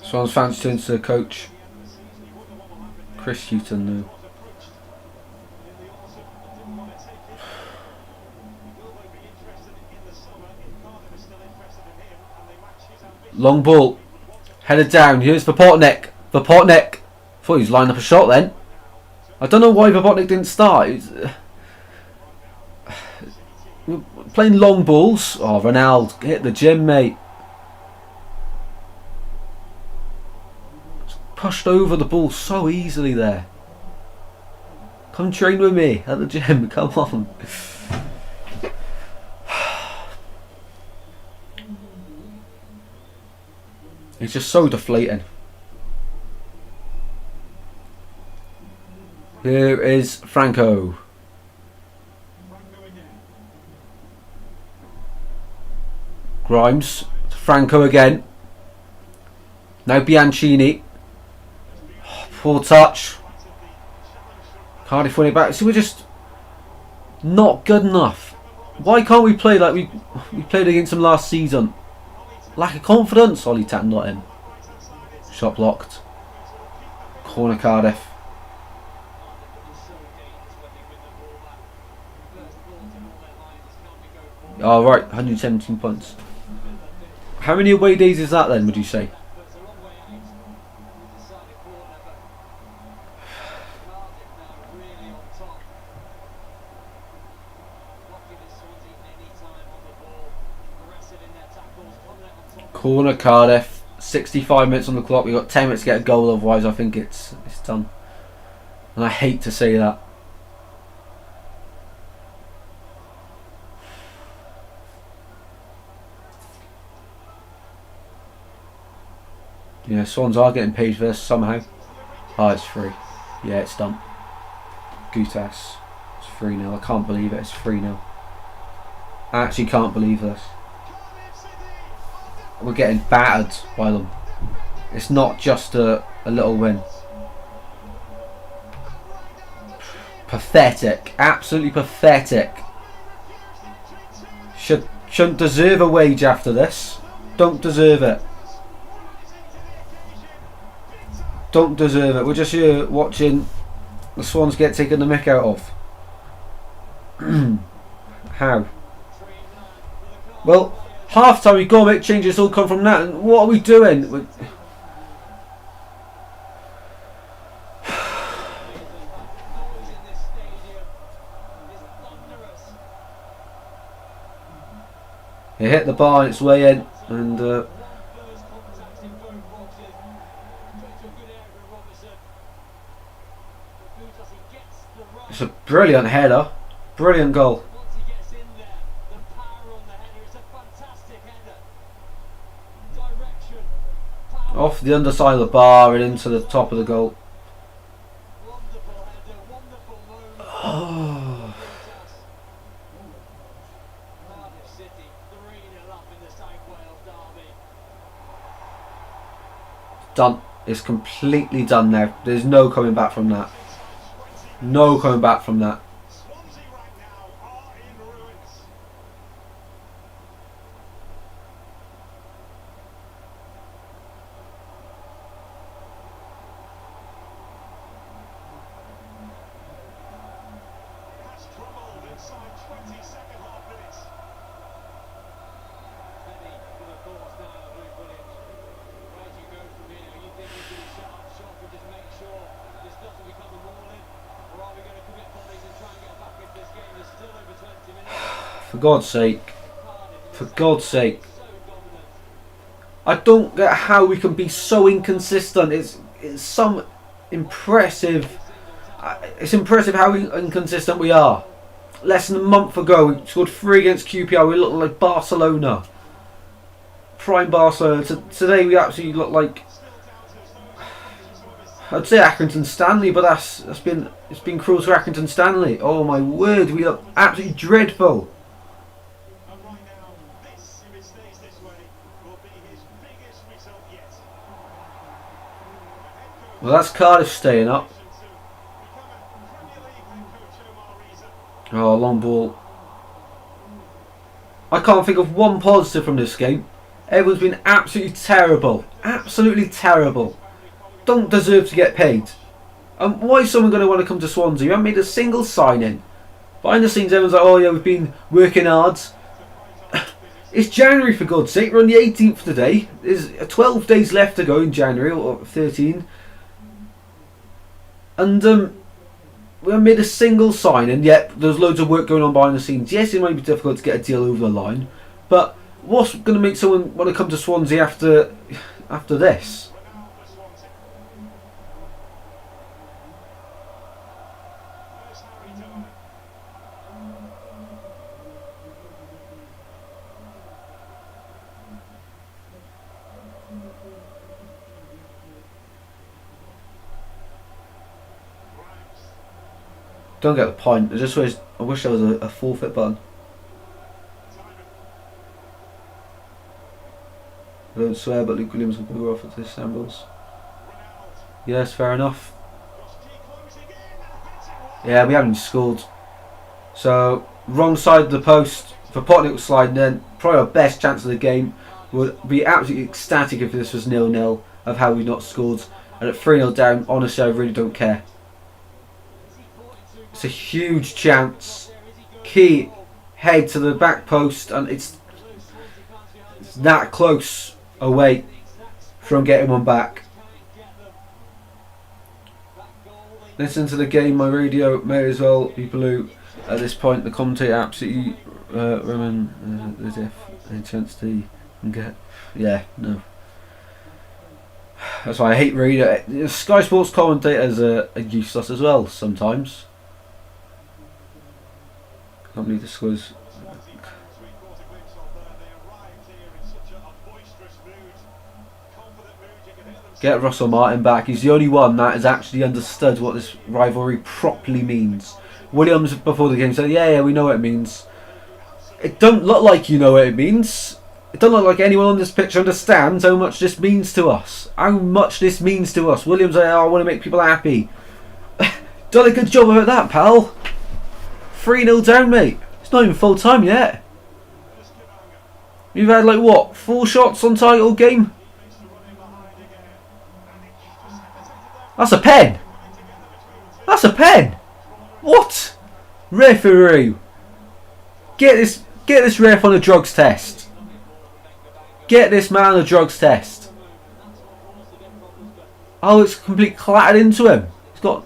Swans fans turns to the coach. Chris Houghton now. Long ball. Headed down. Here's Vapotnik. Vapotnik. Thought he was lining up a shot then. I don't know why Vapotnik didn't start. Playing long balls. Oh, Ronaldo. Hit the gym, mate. Pushed over the ball so easily there. Come train with me at the gym. Come on. It's just so deflating. Here is Franco. Grimes. Franco again. Now Bianchini. Oh, poor touch. Cardiff win it back. So we're just not good enough. Why can't we play like we played against them last season? Lack of confidence. Ollie Tatton not in. Shot blocked. Corner Cardiff. Oh right, 117 points. How many away days is that then, would you say? Corner Cardiff, 65 minutes on the clock. We've got 10 minutes to get a goal, otherwise I think it's done. And I hate to say that. Yeah, Swans are getting paid for this somehow. Oh, it's free. Yeah, it's done. Gutas. It's 3-0. I can't believe it. It's 3-0. I actually can't believe this. We're getting battered by them. It's not just a little win. Pathetic. Absolutely pathetic. Shouldn't deserve a wage after this. Don't deserve it. Don't deserve it. We're just here watching the Swans get taken the mick out of. How? Well, half time we go make changes all come from that. And what are we doing? It hit the bar on its way in, and it's a brilliant header, brilliant goal. Off the underside of the bar and into the top of the goal. Oh. Done. It's completely done now. There's no coming back from that. No coming back from that. Swansea right now are in ruins. Has troubled inside 20 second half minutes. Penny for the fourth now, doing brilliant. Where do you go from here? You think you can shut up shop and just make sure this doesn't become a mauling? Or are we going to commit bodies and try and get back into this game? There's still over 20 minutes. For God's sake. For God's sake. I don't get how we can be so inconsistent. It's some impressive. It's impressive how inconsistent we are. Less than a month ago, we scored 3 against QPR. We looked like Barcelona, prime Barcelona. Today, we actually look like, I'd say Accrington Stanley, but it's been cruel to Accrington Stanley. Oh my word, we look absolutely dreadful. And right now, this, if it stays this way, will be his biggest result yet. Well, that's Cardiff staying up. Oh, long ball. I can't think of one positive from this game. Everyone's been absolutely terrible. Absolutely terrible. Don't deserve to get paid. Why is someone going to want to come to Swansea? You haven't made a single signing. Behind the scenes, everyone's like, oh yeah, we've been working hard. It's January, for God's sake. We're on the 18th today. There's 12 days left to go in January, or 13. And we haven't made a single signing, yet there's loads of work going on behind the scenes. Yes, it might be difficult to get a deal over the line, but what's going to make someone want to come to Swansea after this? Don't get the point. I wish there was a forfeit button. I don't swear, but Luke Williams will go off at this shambles. Yes, fair enough. Yeah, we haven't scored. So, wrong side of the post for Potnick sliding in. Probably our best chance of the game. Would be absolutely ecstatic if this was 0-0 of how we've not scored. And at 3-0 down, honestly, I really don't care. It's a huge chance. Key head to the back post, and it's that close away from getting one back. Listen to the game, my radio may as well be blue. At this point, the commentator absolutely as if any chance to get. Yeah, no. That's why I hate radio. Sky Sports commentators are useless as well sometimes. Can't believe this was. Get Russell Martin back. He's the only one that has actually understood what this rivalry properly means. Williams before the game said, yeah, we know what it means. It don't look like you know what it means. It don't look like anyone on this picture understands how much this means to us. How much this means to us. Williams, I want to make people happy. Done a good job of that, pal. 3-0 down, mate. It's not even full time yet. You've had like what, 4 shots on target all game? That's a pen. That's a pen. What? Referee. Get this ref on a drugs test. Get this man on a drugs test. Oh, it's completely clattered into him. He's got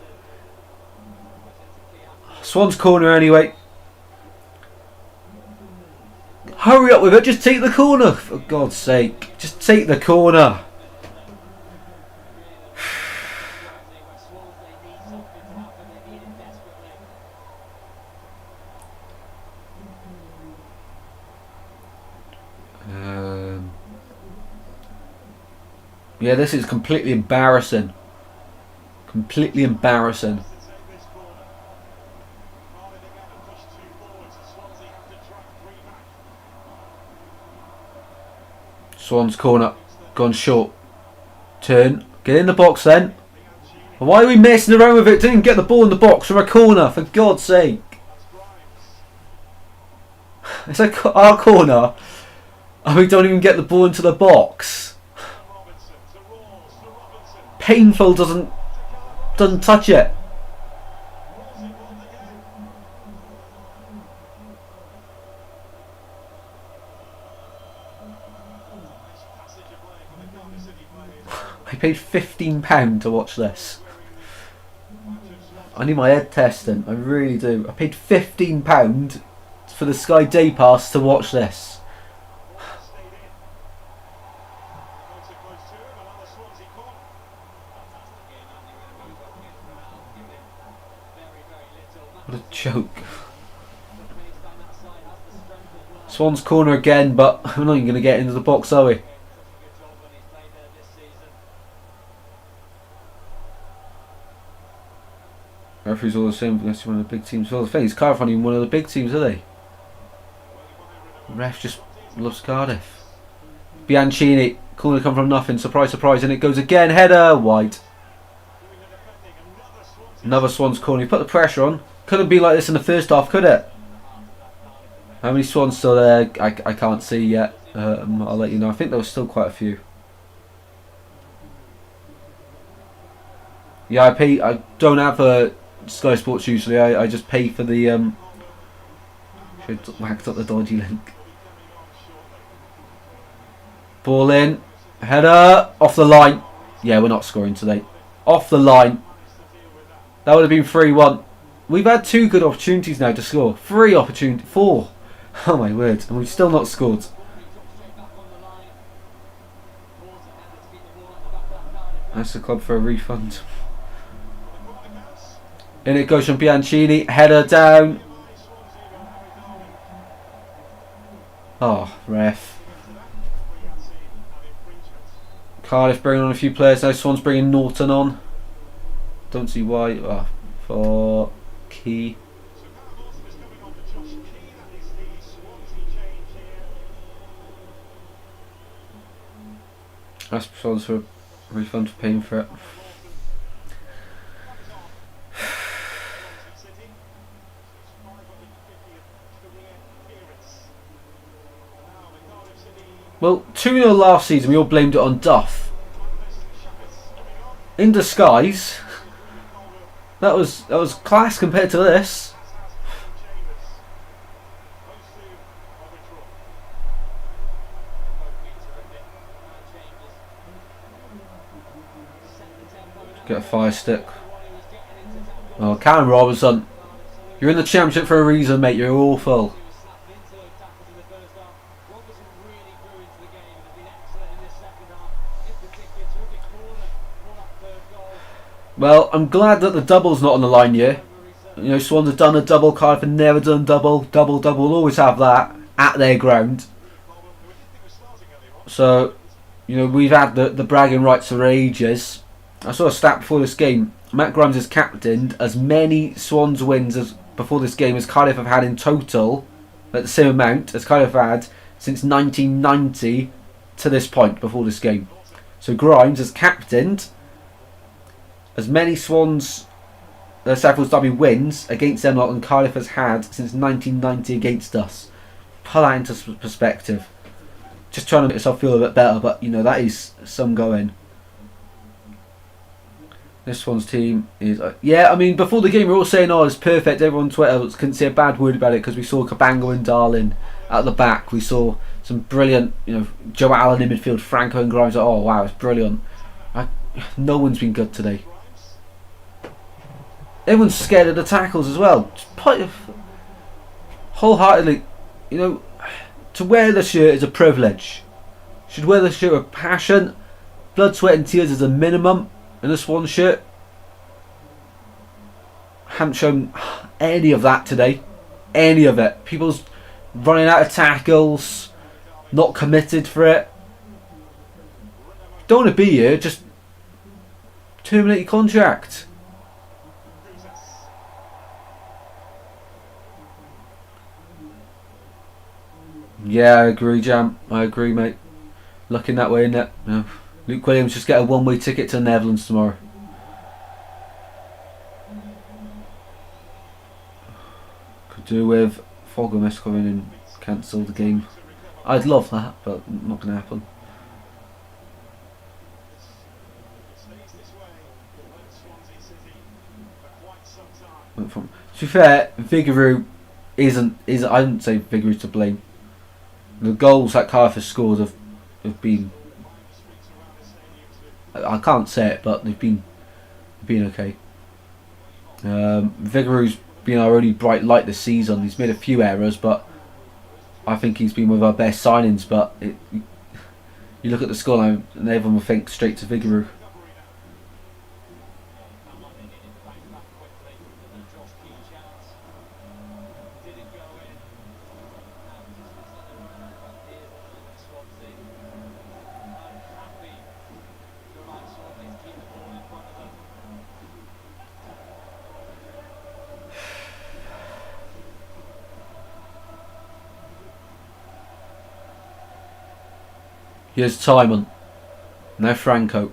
Swan's corner anyway. Hurry up with it. Just take the corner. For God's sake. Just take the corner. Yeah, this is completely embarrassing. Completely embarrassing. Swan's corner. Gone short. Turn. Get in the box then. Why are we messing around with it? Didn't get the ball in the box from a corner, for God's sake. It's like our corner and we don't even get the ball into the box. Painful doesn't touch it. I paid £15 to watch this. I need my head testing, I really do. I paid £15 for the Sky Day Pass to watch this. What a joke. Swan's corner again, but we're not even going to get into the box, are we? Referees all the same unless you're one of the big teams. Well, the thing is, Cardiff aren't even one of the big teams, are they? The ref just loves Cardiff. Bianchini, corner come from nothing. Surprise, surprise, and it goes again. Header, wide. Another Swans corner. You put the pressure on. Couldn't be like this in the first half, could it? How many Swans still there? I can't see yet. I'll let you know. I think there was still quite a few. Yeah, I don't have Sky Sports usually. I just pay for the should have whacked up the dodgy link. Ball in, header off the line. Yeah, we're not scoring today. Off the line. That would have been 3-1. We've had 2 good opportunities now to score. 4. Oh my word, and we've still not scored. That's the club for a refund. In it goes from Bianchini, header down. Oh, ref. Cardiff bringing on a few players now. Swans bringing Norton on. Don't see why. Oh, Key. That's Swans for a refund for paying for it. Well, 2-0 last season, we all blamed it on Duff. In disguise. That was class compared to this. Get a fire stick. Oh, Callum Robinson. You're in the championship for a reason, mate. You're awful. Well, I'm glad that the double's not on the line here. You know, Swans have done a double, Cardiff have never done double. Double will always have that at their ground. So, you know, we've had the bragging rights for ages. I saw a stat before this game. Matt Grimes has captained as many Swans wins as before this game as Cardiff have had in total, at the same amount as Cardiff have had since 1990 to this point before this game. So Grimes has captained as many Swans Southwales Derby wins against them lot than Cardiff has had since 1990 against us. Put that into perspective. Just trying to make yourself feel a bit better, but you know, that is some going. This one's team is... yeah, I mean, before the game we were all saying, oh, it's perfect. Everyone on Twitter couldn't say a bad word about it because we saw Cabango and Darlin at the back. We saw some brilliant, you know, Joe Allen in midfield, Franco and Grimes. Oh, wow, it's brilliant. No one's been good today. Everyone's scared of the tackles as well. Wholeheartedly, you know, to wear the shirt is a privilege. Should wear the shirt with passion. Blood, sweat and tears is a minimum. In a Swan shirt, haven't shown any of that today. Any of it. People's running out of tackles, not committed for it. Don't want to be here, just terminate your contract. Yeah, I agree, Jam. I agree, mate. Looking that way, innit? Yeah. Luke Williams just get a one-way ticket to the Netherlands tomorrow. Could do with Fogelmess coming and cancel the game. I'd love that, but not going to happen. To be fair, Vigouroux isn't. I wouldn't say Vigouroux's to blame. The goals that Cardiff has scored have been. I can't say it, but they've been okay. Vigouroux's been our only bright light this season. He's made a few errors, but I think he's been one of our best signings. But you look at the scoreline, and everyone will think straight to Vigouroux. Here's Timon. Now Franco.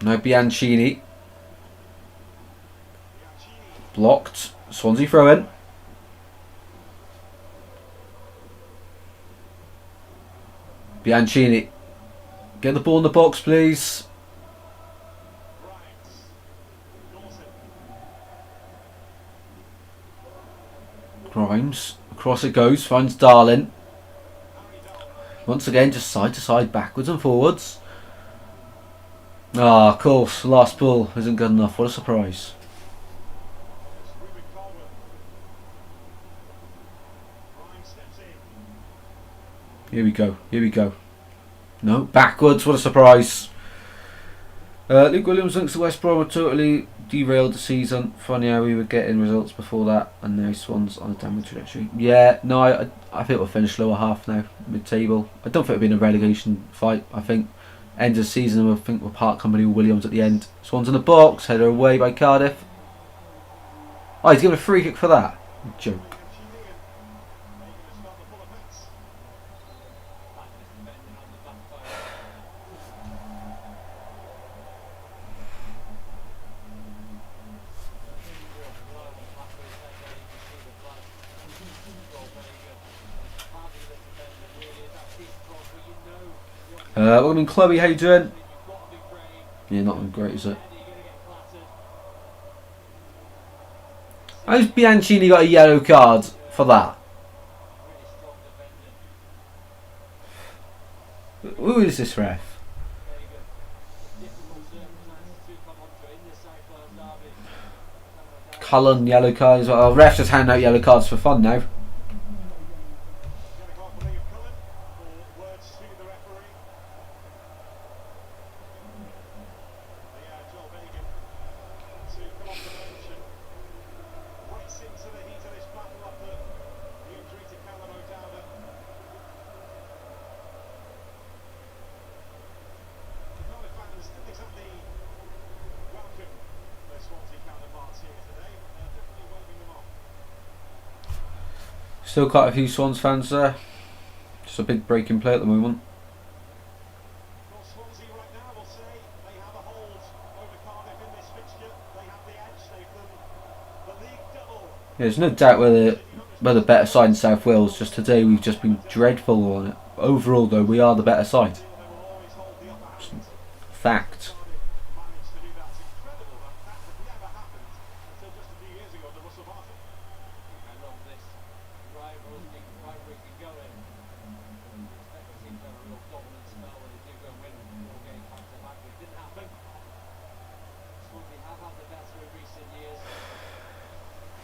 Now Bianchini. Blocked. Swansea throw in. Bianchini. Get the ball in the box, please. Grimes. Across it goes, finds Darlin. Once again, just side to side, backwards and forwards. Ah, of course, last ball isn't good enough. What a surprise. Here we go, here we go. No, backwards, what a surprise. Luke Williams thinks the West Brom were totally derailed the season. Funny how we were getting results before that, and now Swans on a downward trajectory. Yeah, no, I think we'll finish lower half now, mid-table. I don't think it'll be in a relegation fight. I think End of the season, I think we're part company with Williams at the end. Swans in the box, header away by Cardiff. Oh, he's given a free kick for that. Joke. Welcome Chloe, how you doing? Yeah, not great, is it? How's Bianchini got a yellow card for that? Who is this ref? Cullen, yellow cards. Oh, refs just handing out yellow cards for fun now. Still quite a few Swans fans there. Just a big breaking play at the moment. Swansea right now will say they have a hold over Cardiff in this fixture. They have the edge. They've done the league double. Yeah, there's no doubt we're the better side in South Wales. Just today we've just been dreadful on it. Overall though, we are the better side. Fact.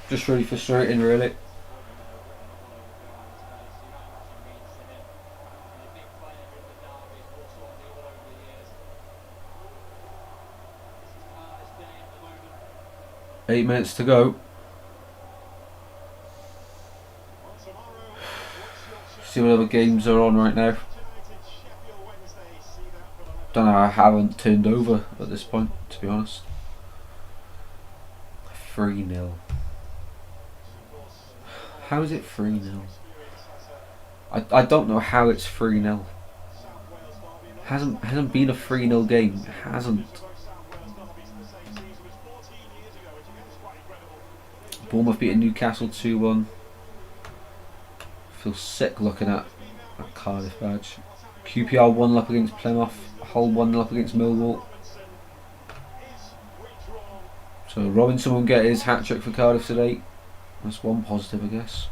Just really frustrating, really. Eight minutes to go. See what other games are on right now. Don't know, I haven't turned over at this point, to be honest. 3-0. How is it 3-0? I don't know how it's 3-0. Hasn't been a 3-0 game. It hasn't. Bournemouth beating Newcastle 2-1. Feel sick looking at that Cardiff badge. QPR 1-0 up against Plymouth. Hull 1-0 up against Millwall. So Robinson won't get his hat-trick for Cardiff today. That's one positive, I guess.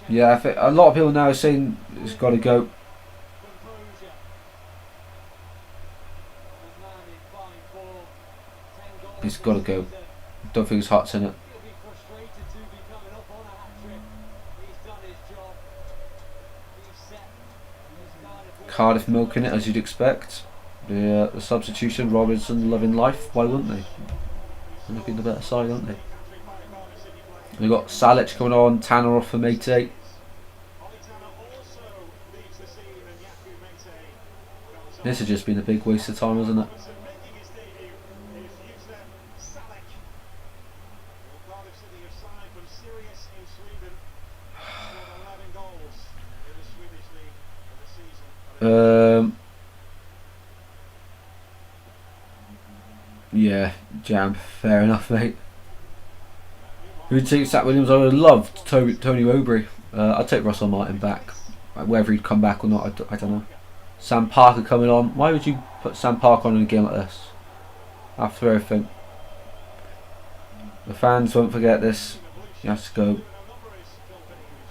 Yeah, I think a lot of people now are saying it's got to go. It's got to go. Don't think his heart's in it. Cardiff milking it as you'd expect. The substitution, Robinson loving life. Why wouldn't they? They're looking the better side, aren't they? We've got Salic coming on, Tanner off for Mate. This has just been a big waste of time, hasn't it? Yeah, Jam, fair enough, mate. Who'd take Zach Williams? I would have loved Tony Mowbray. I'd take Russell Martin back. Whether he'd come back or not, I don't know. Sam Parker coming on. Why would you put Sam Parker on in a game like this? After everything. The fans won't forget this. He has to go.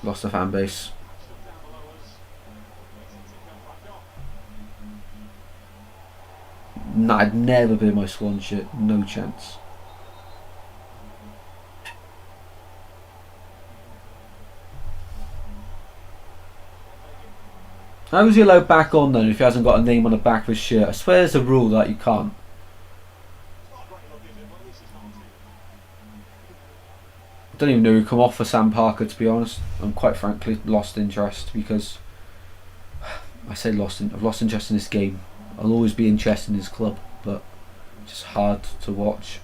Lost the fan base. Nah, I'd never be my Swan shit. No chance. How was he allowed back on then if he hasn't got a name on the back of his shirt? I swear there's a rule that you can't. I don't even know who come off for Sam Parker, to be honest. I'm quite frankly lost interest because I've lost interest in this game. I'll always be interested in his club, but it's just hard to watch.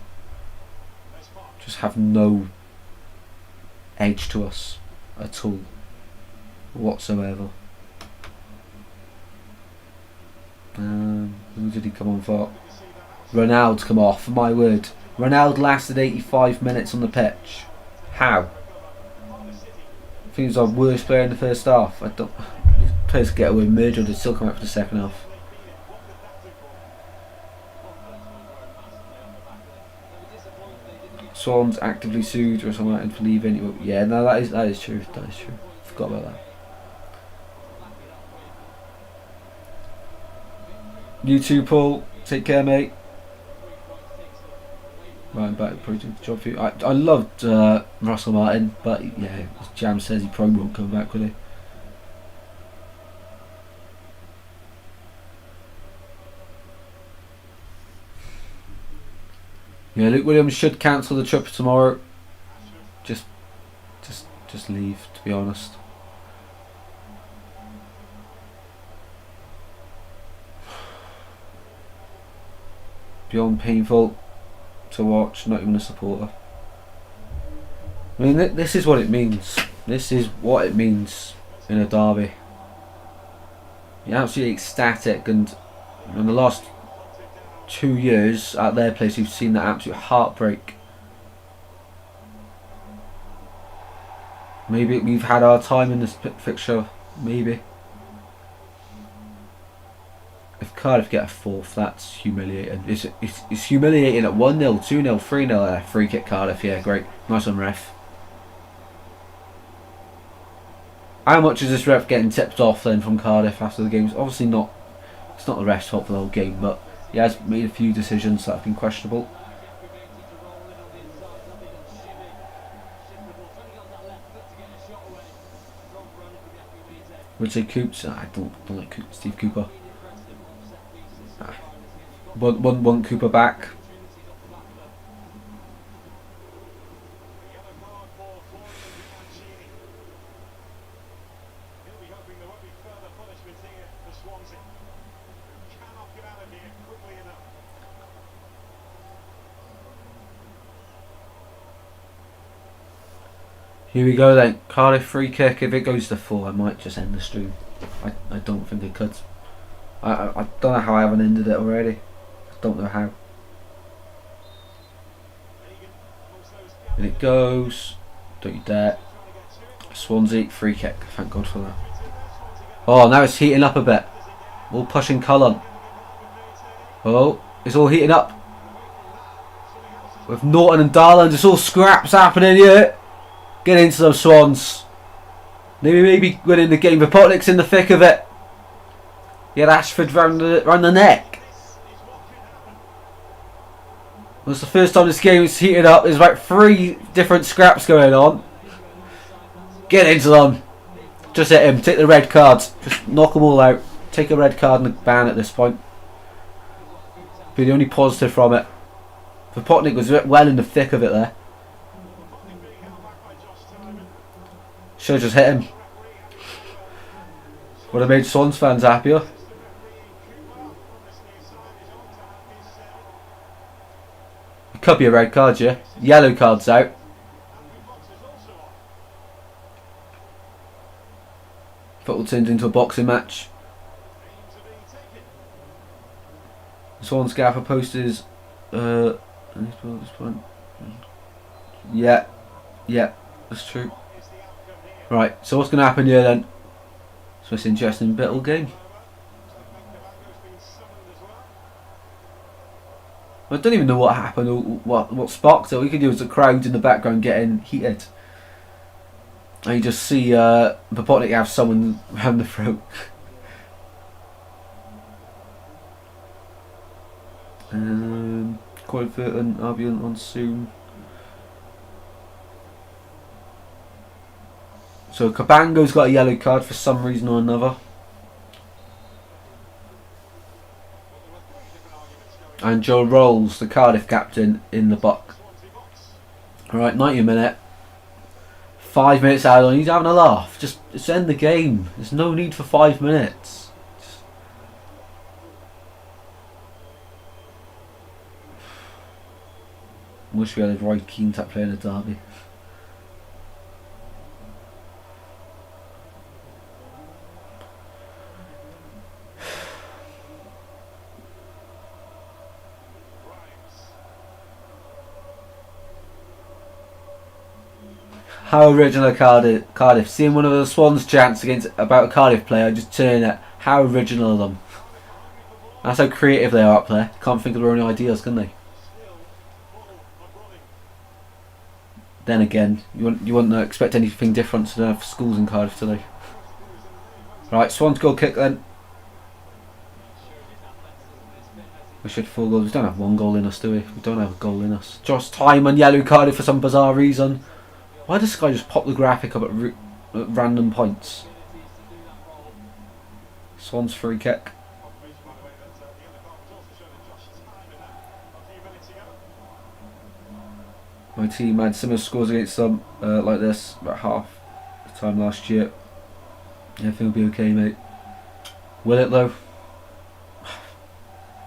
Just have no edge to us at all whatsoever. Who did he come on for? Ronaldo come off. My word, Ronaldo lasted 85 minutes on the pitch. How? I think he was our worst player in the first half. I don't. Players get away with murder, they still come out for the second half. Swans actively sued or something like that for leaving. Yeah, no, that is true. That is true. Forgot about that. You too, Paul. Take care, mate. Right, I'm back. Probably doing the job for you. I loved Russell Martin, but yeah, as Jam says, he probably won't come back, will he? Yeah, Luke Williams should cancel the trip tomorrow. Just leave, to be honest. Beyond painful to watch, not even a supporter. I mean, this is what it means. This is what it means in a derby. You're absolutely ecstatic, and in the last 2 years at their place, you've seen that absolute heartbreak. Maybe we've had our time in this fixture. Maybe. If Cardiff get a fourth, that's humiliating. It's humiliating at 1-0, 2-0, 3-0. Free kick Cardiff, yeah, great. Nice on ref. How much is this ref getting tipped off then from Cardiff after the game? Obviously not. It's not the ref's fault for the whole game, but he has made a few decisions that have been questionable. Would say Coops. I don't like Steve Cooper. Want Cooper back. Here we go then. Cardiff free kick. If it goes to 4, I might just end the stream. I don't think it could. I don't know how I haven't ended it already. I don't know how. And it goes. Don't you dare. Swansea free kick. Thank God for that. Oh, now it's heating up a bit. All pushing Cullen. Oh, it's all heating up. With Norton and Darland, it's all scraps happening here. Get into those Swans. Maybe winning the game. Vipotnik's in the thick of it. Get Ashford round the neck. Well, it's the first time this game is heated up. There's about 3 different scraps going on. Get into them. Just hit him. Take the red cards. Just knock them all out. Take a red card and a ban at this point. Be the only positive from it. Vipotnik was well in the thick of it there. Should have just hit him. Would have made Swans fans happier. It could be a red card, yeah. Yellow card's out. Football turned into a boxing match. Swans gaffer posters. Yeah, that's true. Right, so what's going to happen here then? So it's an interesting little game. I don't even know what happened or what sparked it. All you can do is the crowd in the background getting heated. And you just see Vipotnik have someone round the throat. Coinfurt and Albion on soon. So Cabango's got a yellow card for some reason or another. and Joe Rolls, the Cardiff captain, in the buck. Alright, 90 minute. 5 minutes out on, he's having a laugh. Just end the game. There's no need for 5 minutes. Wish we had a Roy Keane type player in a derby. How original Cardiff. Seeing one of the Swans chants against about a Cardiff player, just turning it. How original of them. That's how creative they are up there. Can't think of their own ideas, can they? Then again, you wouldn't expect anything different to the schools in Cardiff today. Right, Swans goal kick then. We should 4 goals. We don't have 1 goal in us, do we? We don't have a goal in us. Just time on yellow carded for some bizarre reason. Why does this guy just pop the graphic up at random points? Swans free kick. My team had similar scores against them like this about half the time last year. Everything will be okay, mate. Will it though?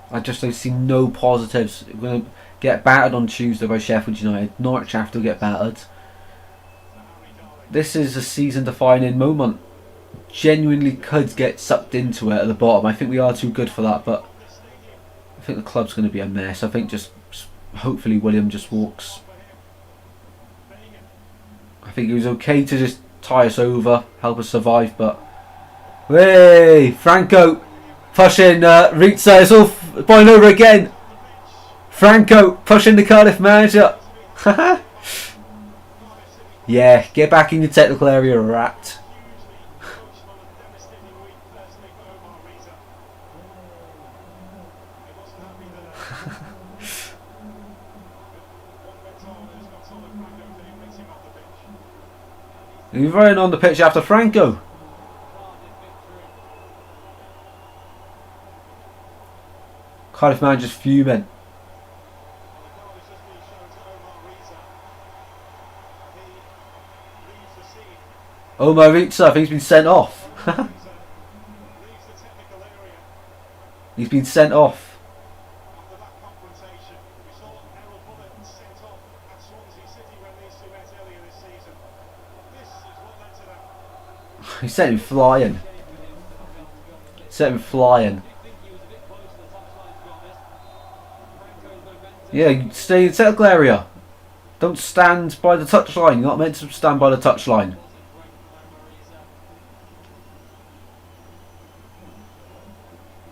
I just don't see no positives. We're going to get battered on Tuesday by Sheffield United. Norwich have to get battered. This is a season-defining moment. Genuinely could get sucked into it at the bottom. I think we are too good for that, but I think the club's going to be a mess. I think just hopefully William just walks. I think it was okay to just tie us over, help us survive, but hey, Franco pushing Ritza. It's all boiling over again. Franco pushing the Cardiff manager. Yeah, get back in your technical area, rat. He's running on the pitch after Franco. Cardiff manager's fuming. Omar Ritza, I think he's been sent off. He's been sent off. He sent him flying. Sent him flying. Yeah, stay in the technical area. Don't stand by the touchline. You're not meant to stand by the touchline.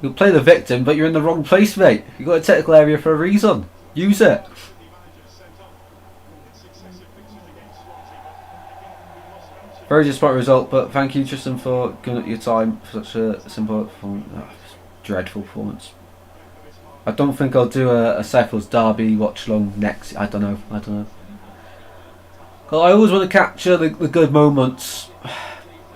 You'll play the victim, but you're in the wrong place, mate. You've got a technical area for a reason. Use it. Very disappointing result, but thank you, Tristan, for giving up your time for such a simple, dreadful performance. I don't think I'll do a SOUTHWALESDERBY watch-along next. I don't know. Well, I always want to capture the good moments.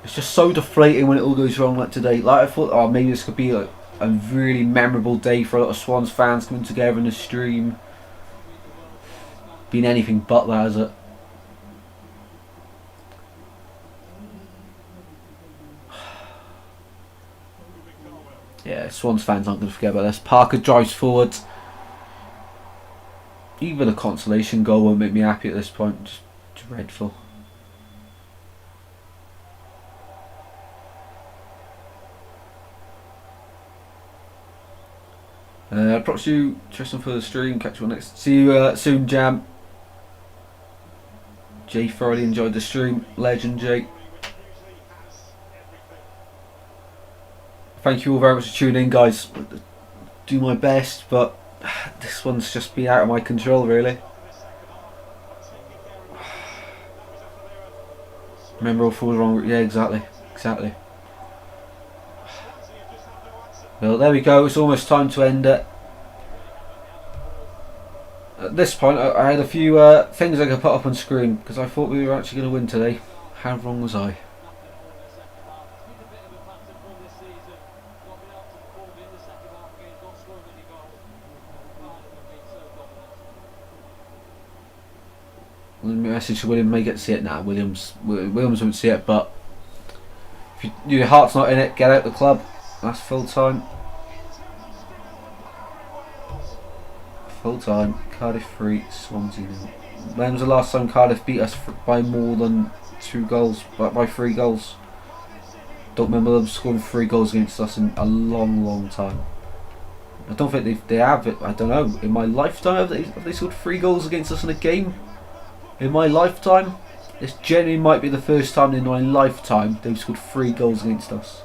It's just so deflating when it all goes wrong like today. Like I thought, oh, maybe this could be like a really memorable day for a lot of Swans fans coming together in the stream. Been anything but that, has it? Yeah, Swans fans aren't going to forget about this. Parker drives forward. Even a consolation goal won't make me happy at this point. Just dreadful. Props you, Tristan, for the stream. Catch you on next. See you soon, Jam. Jay thoroughly enjoyed the stream. Legend, Jay. Thank you all very much for tuning in, guys. Do my best, but this one's just been out of my control, really. Remember all falls wrong. Yeah, exactly. Well, there we go. It's almost time to end it. At this point, I had a few things I could put up on screen because I thought we were actually going to win today. How wrong was I? message to William. May get to see it now. Williams won't see it, but if your heart's not in it, get out the club. That's full time. Full time. Cardiff 3, Swansea 0. When was the last time Cardiff beat us by more than 2 goals? By 3 goals? Don't remember them scoring 3 goals against us in a long time. I don't think they have it. I don't know. In my lifetime, have they scored 3 goals against us in a game? In my lifetime, this genuinely might be the first time in my lifetime they've scored 3 goals against us.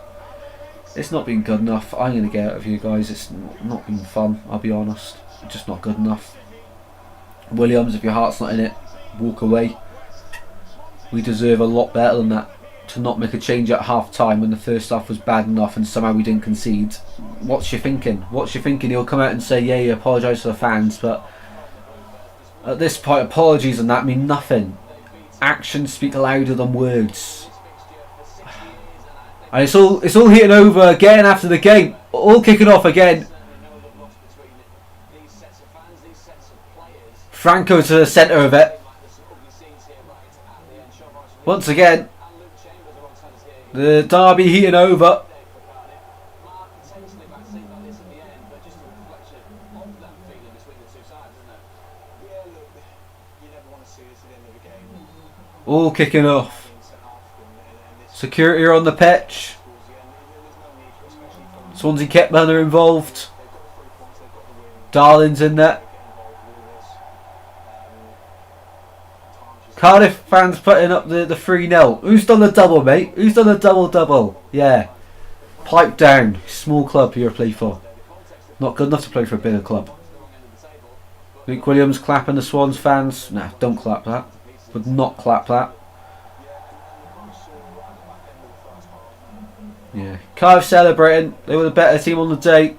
It's not been good enough. I'm going to get out of here, guys. It's not been fun, I'll be honest. It's just not good enough. Williams, if your heart's not in it, walk away. We deserve a lot better than that. To not make a change at half time when the first half was bad enough and somehow we didn't concede. What's you thinking? What's you thinking? He'll come out and say, yeah, you apologise to the fans, but at this point, apologies and that mean nothing. Actions speak louder than words. And it's all hitting over again after the game. All kicking off again. Franco to the centre of it. Once again, the derby heating over. All kicking off. Security are on the pitch. Swansea Ketman are involved. Darling's in there. Cardiff fans putting up the 3-0. Who's done the double, mate? Who's done the double? Yeah. Pipe down. Small club you're a play for. Not good enough to play for a bigger club. Luke Williams clapping the Swans fans. Nah, don't clap that. Would not clap that. Yeah. Cardiff celebrating. They were the better team on the day.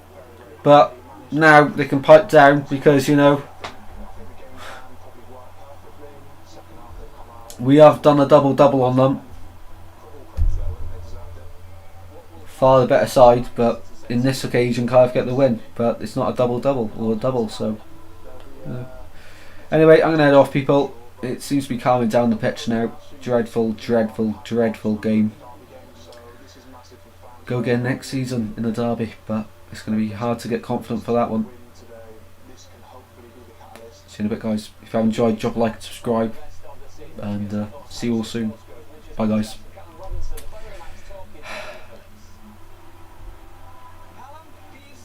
But now they can pipe down because, you know, we have done a double on them. Far the better side, but in this occasion Cardiff get the win. But it's not a double or a double, so anyway, I'm going to head off, people. It seems to be calming down the pitch now. Dreadful game. Go again next season in the derby, but it's going to be hard to get confident for that one. See you in a bit, guys. If you have enjoyed, drop a like and subscribe. And see you all soon. Bye, guys.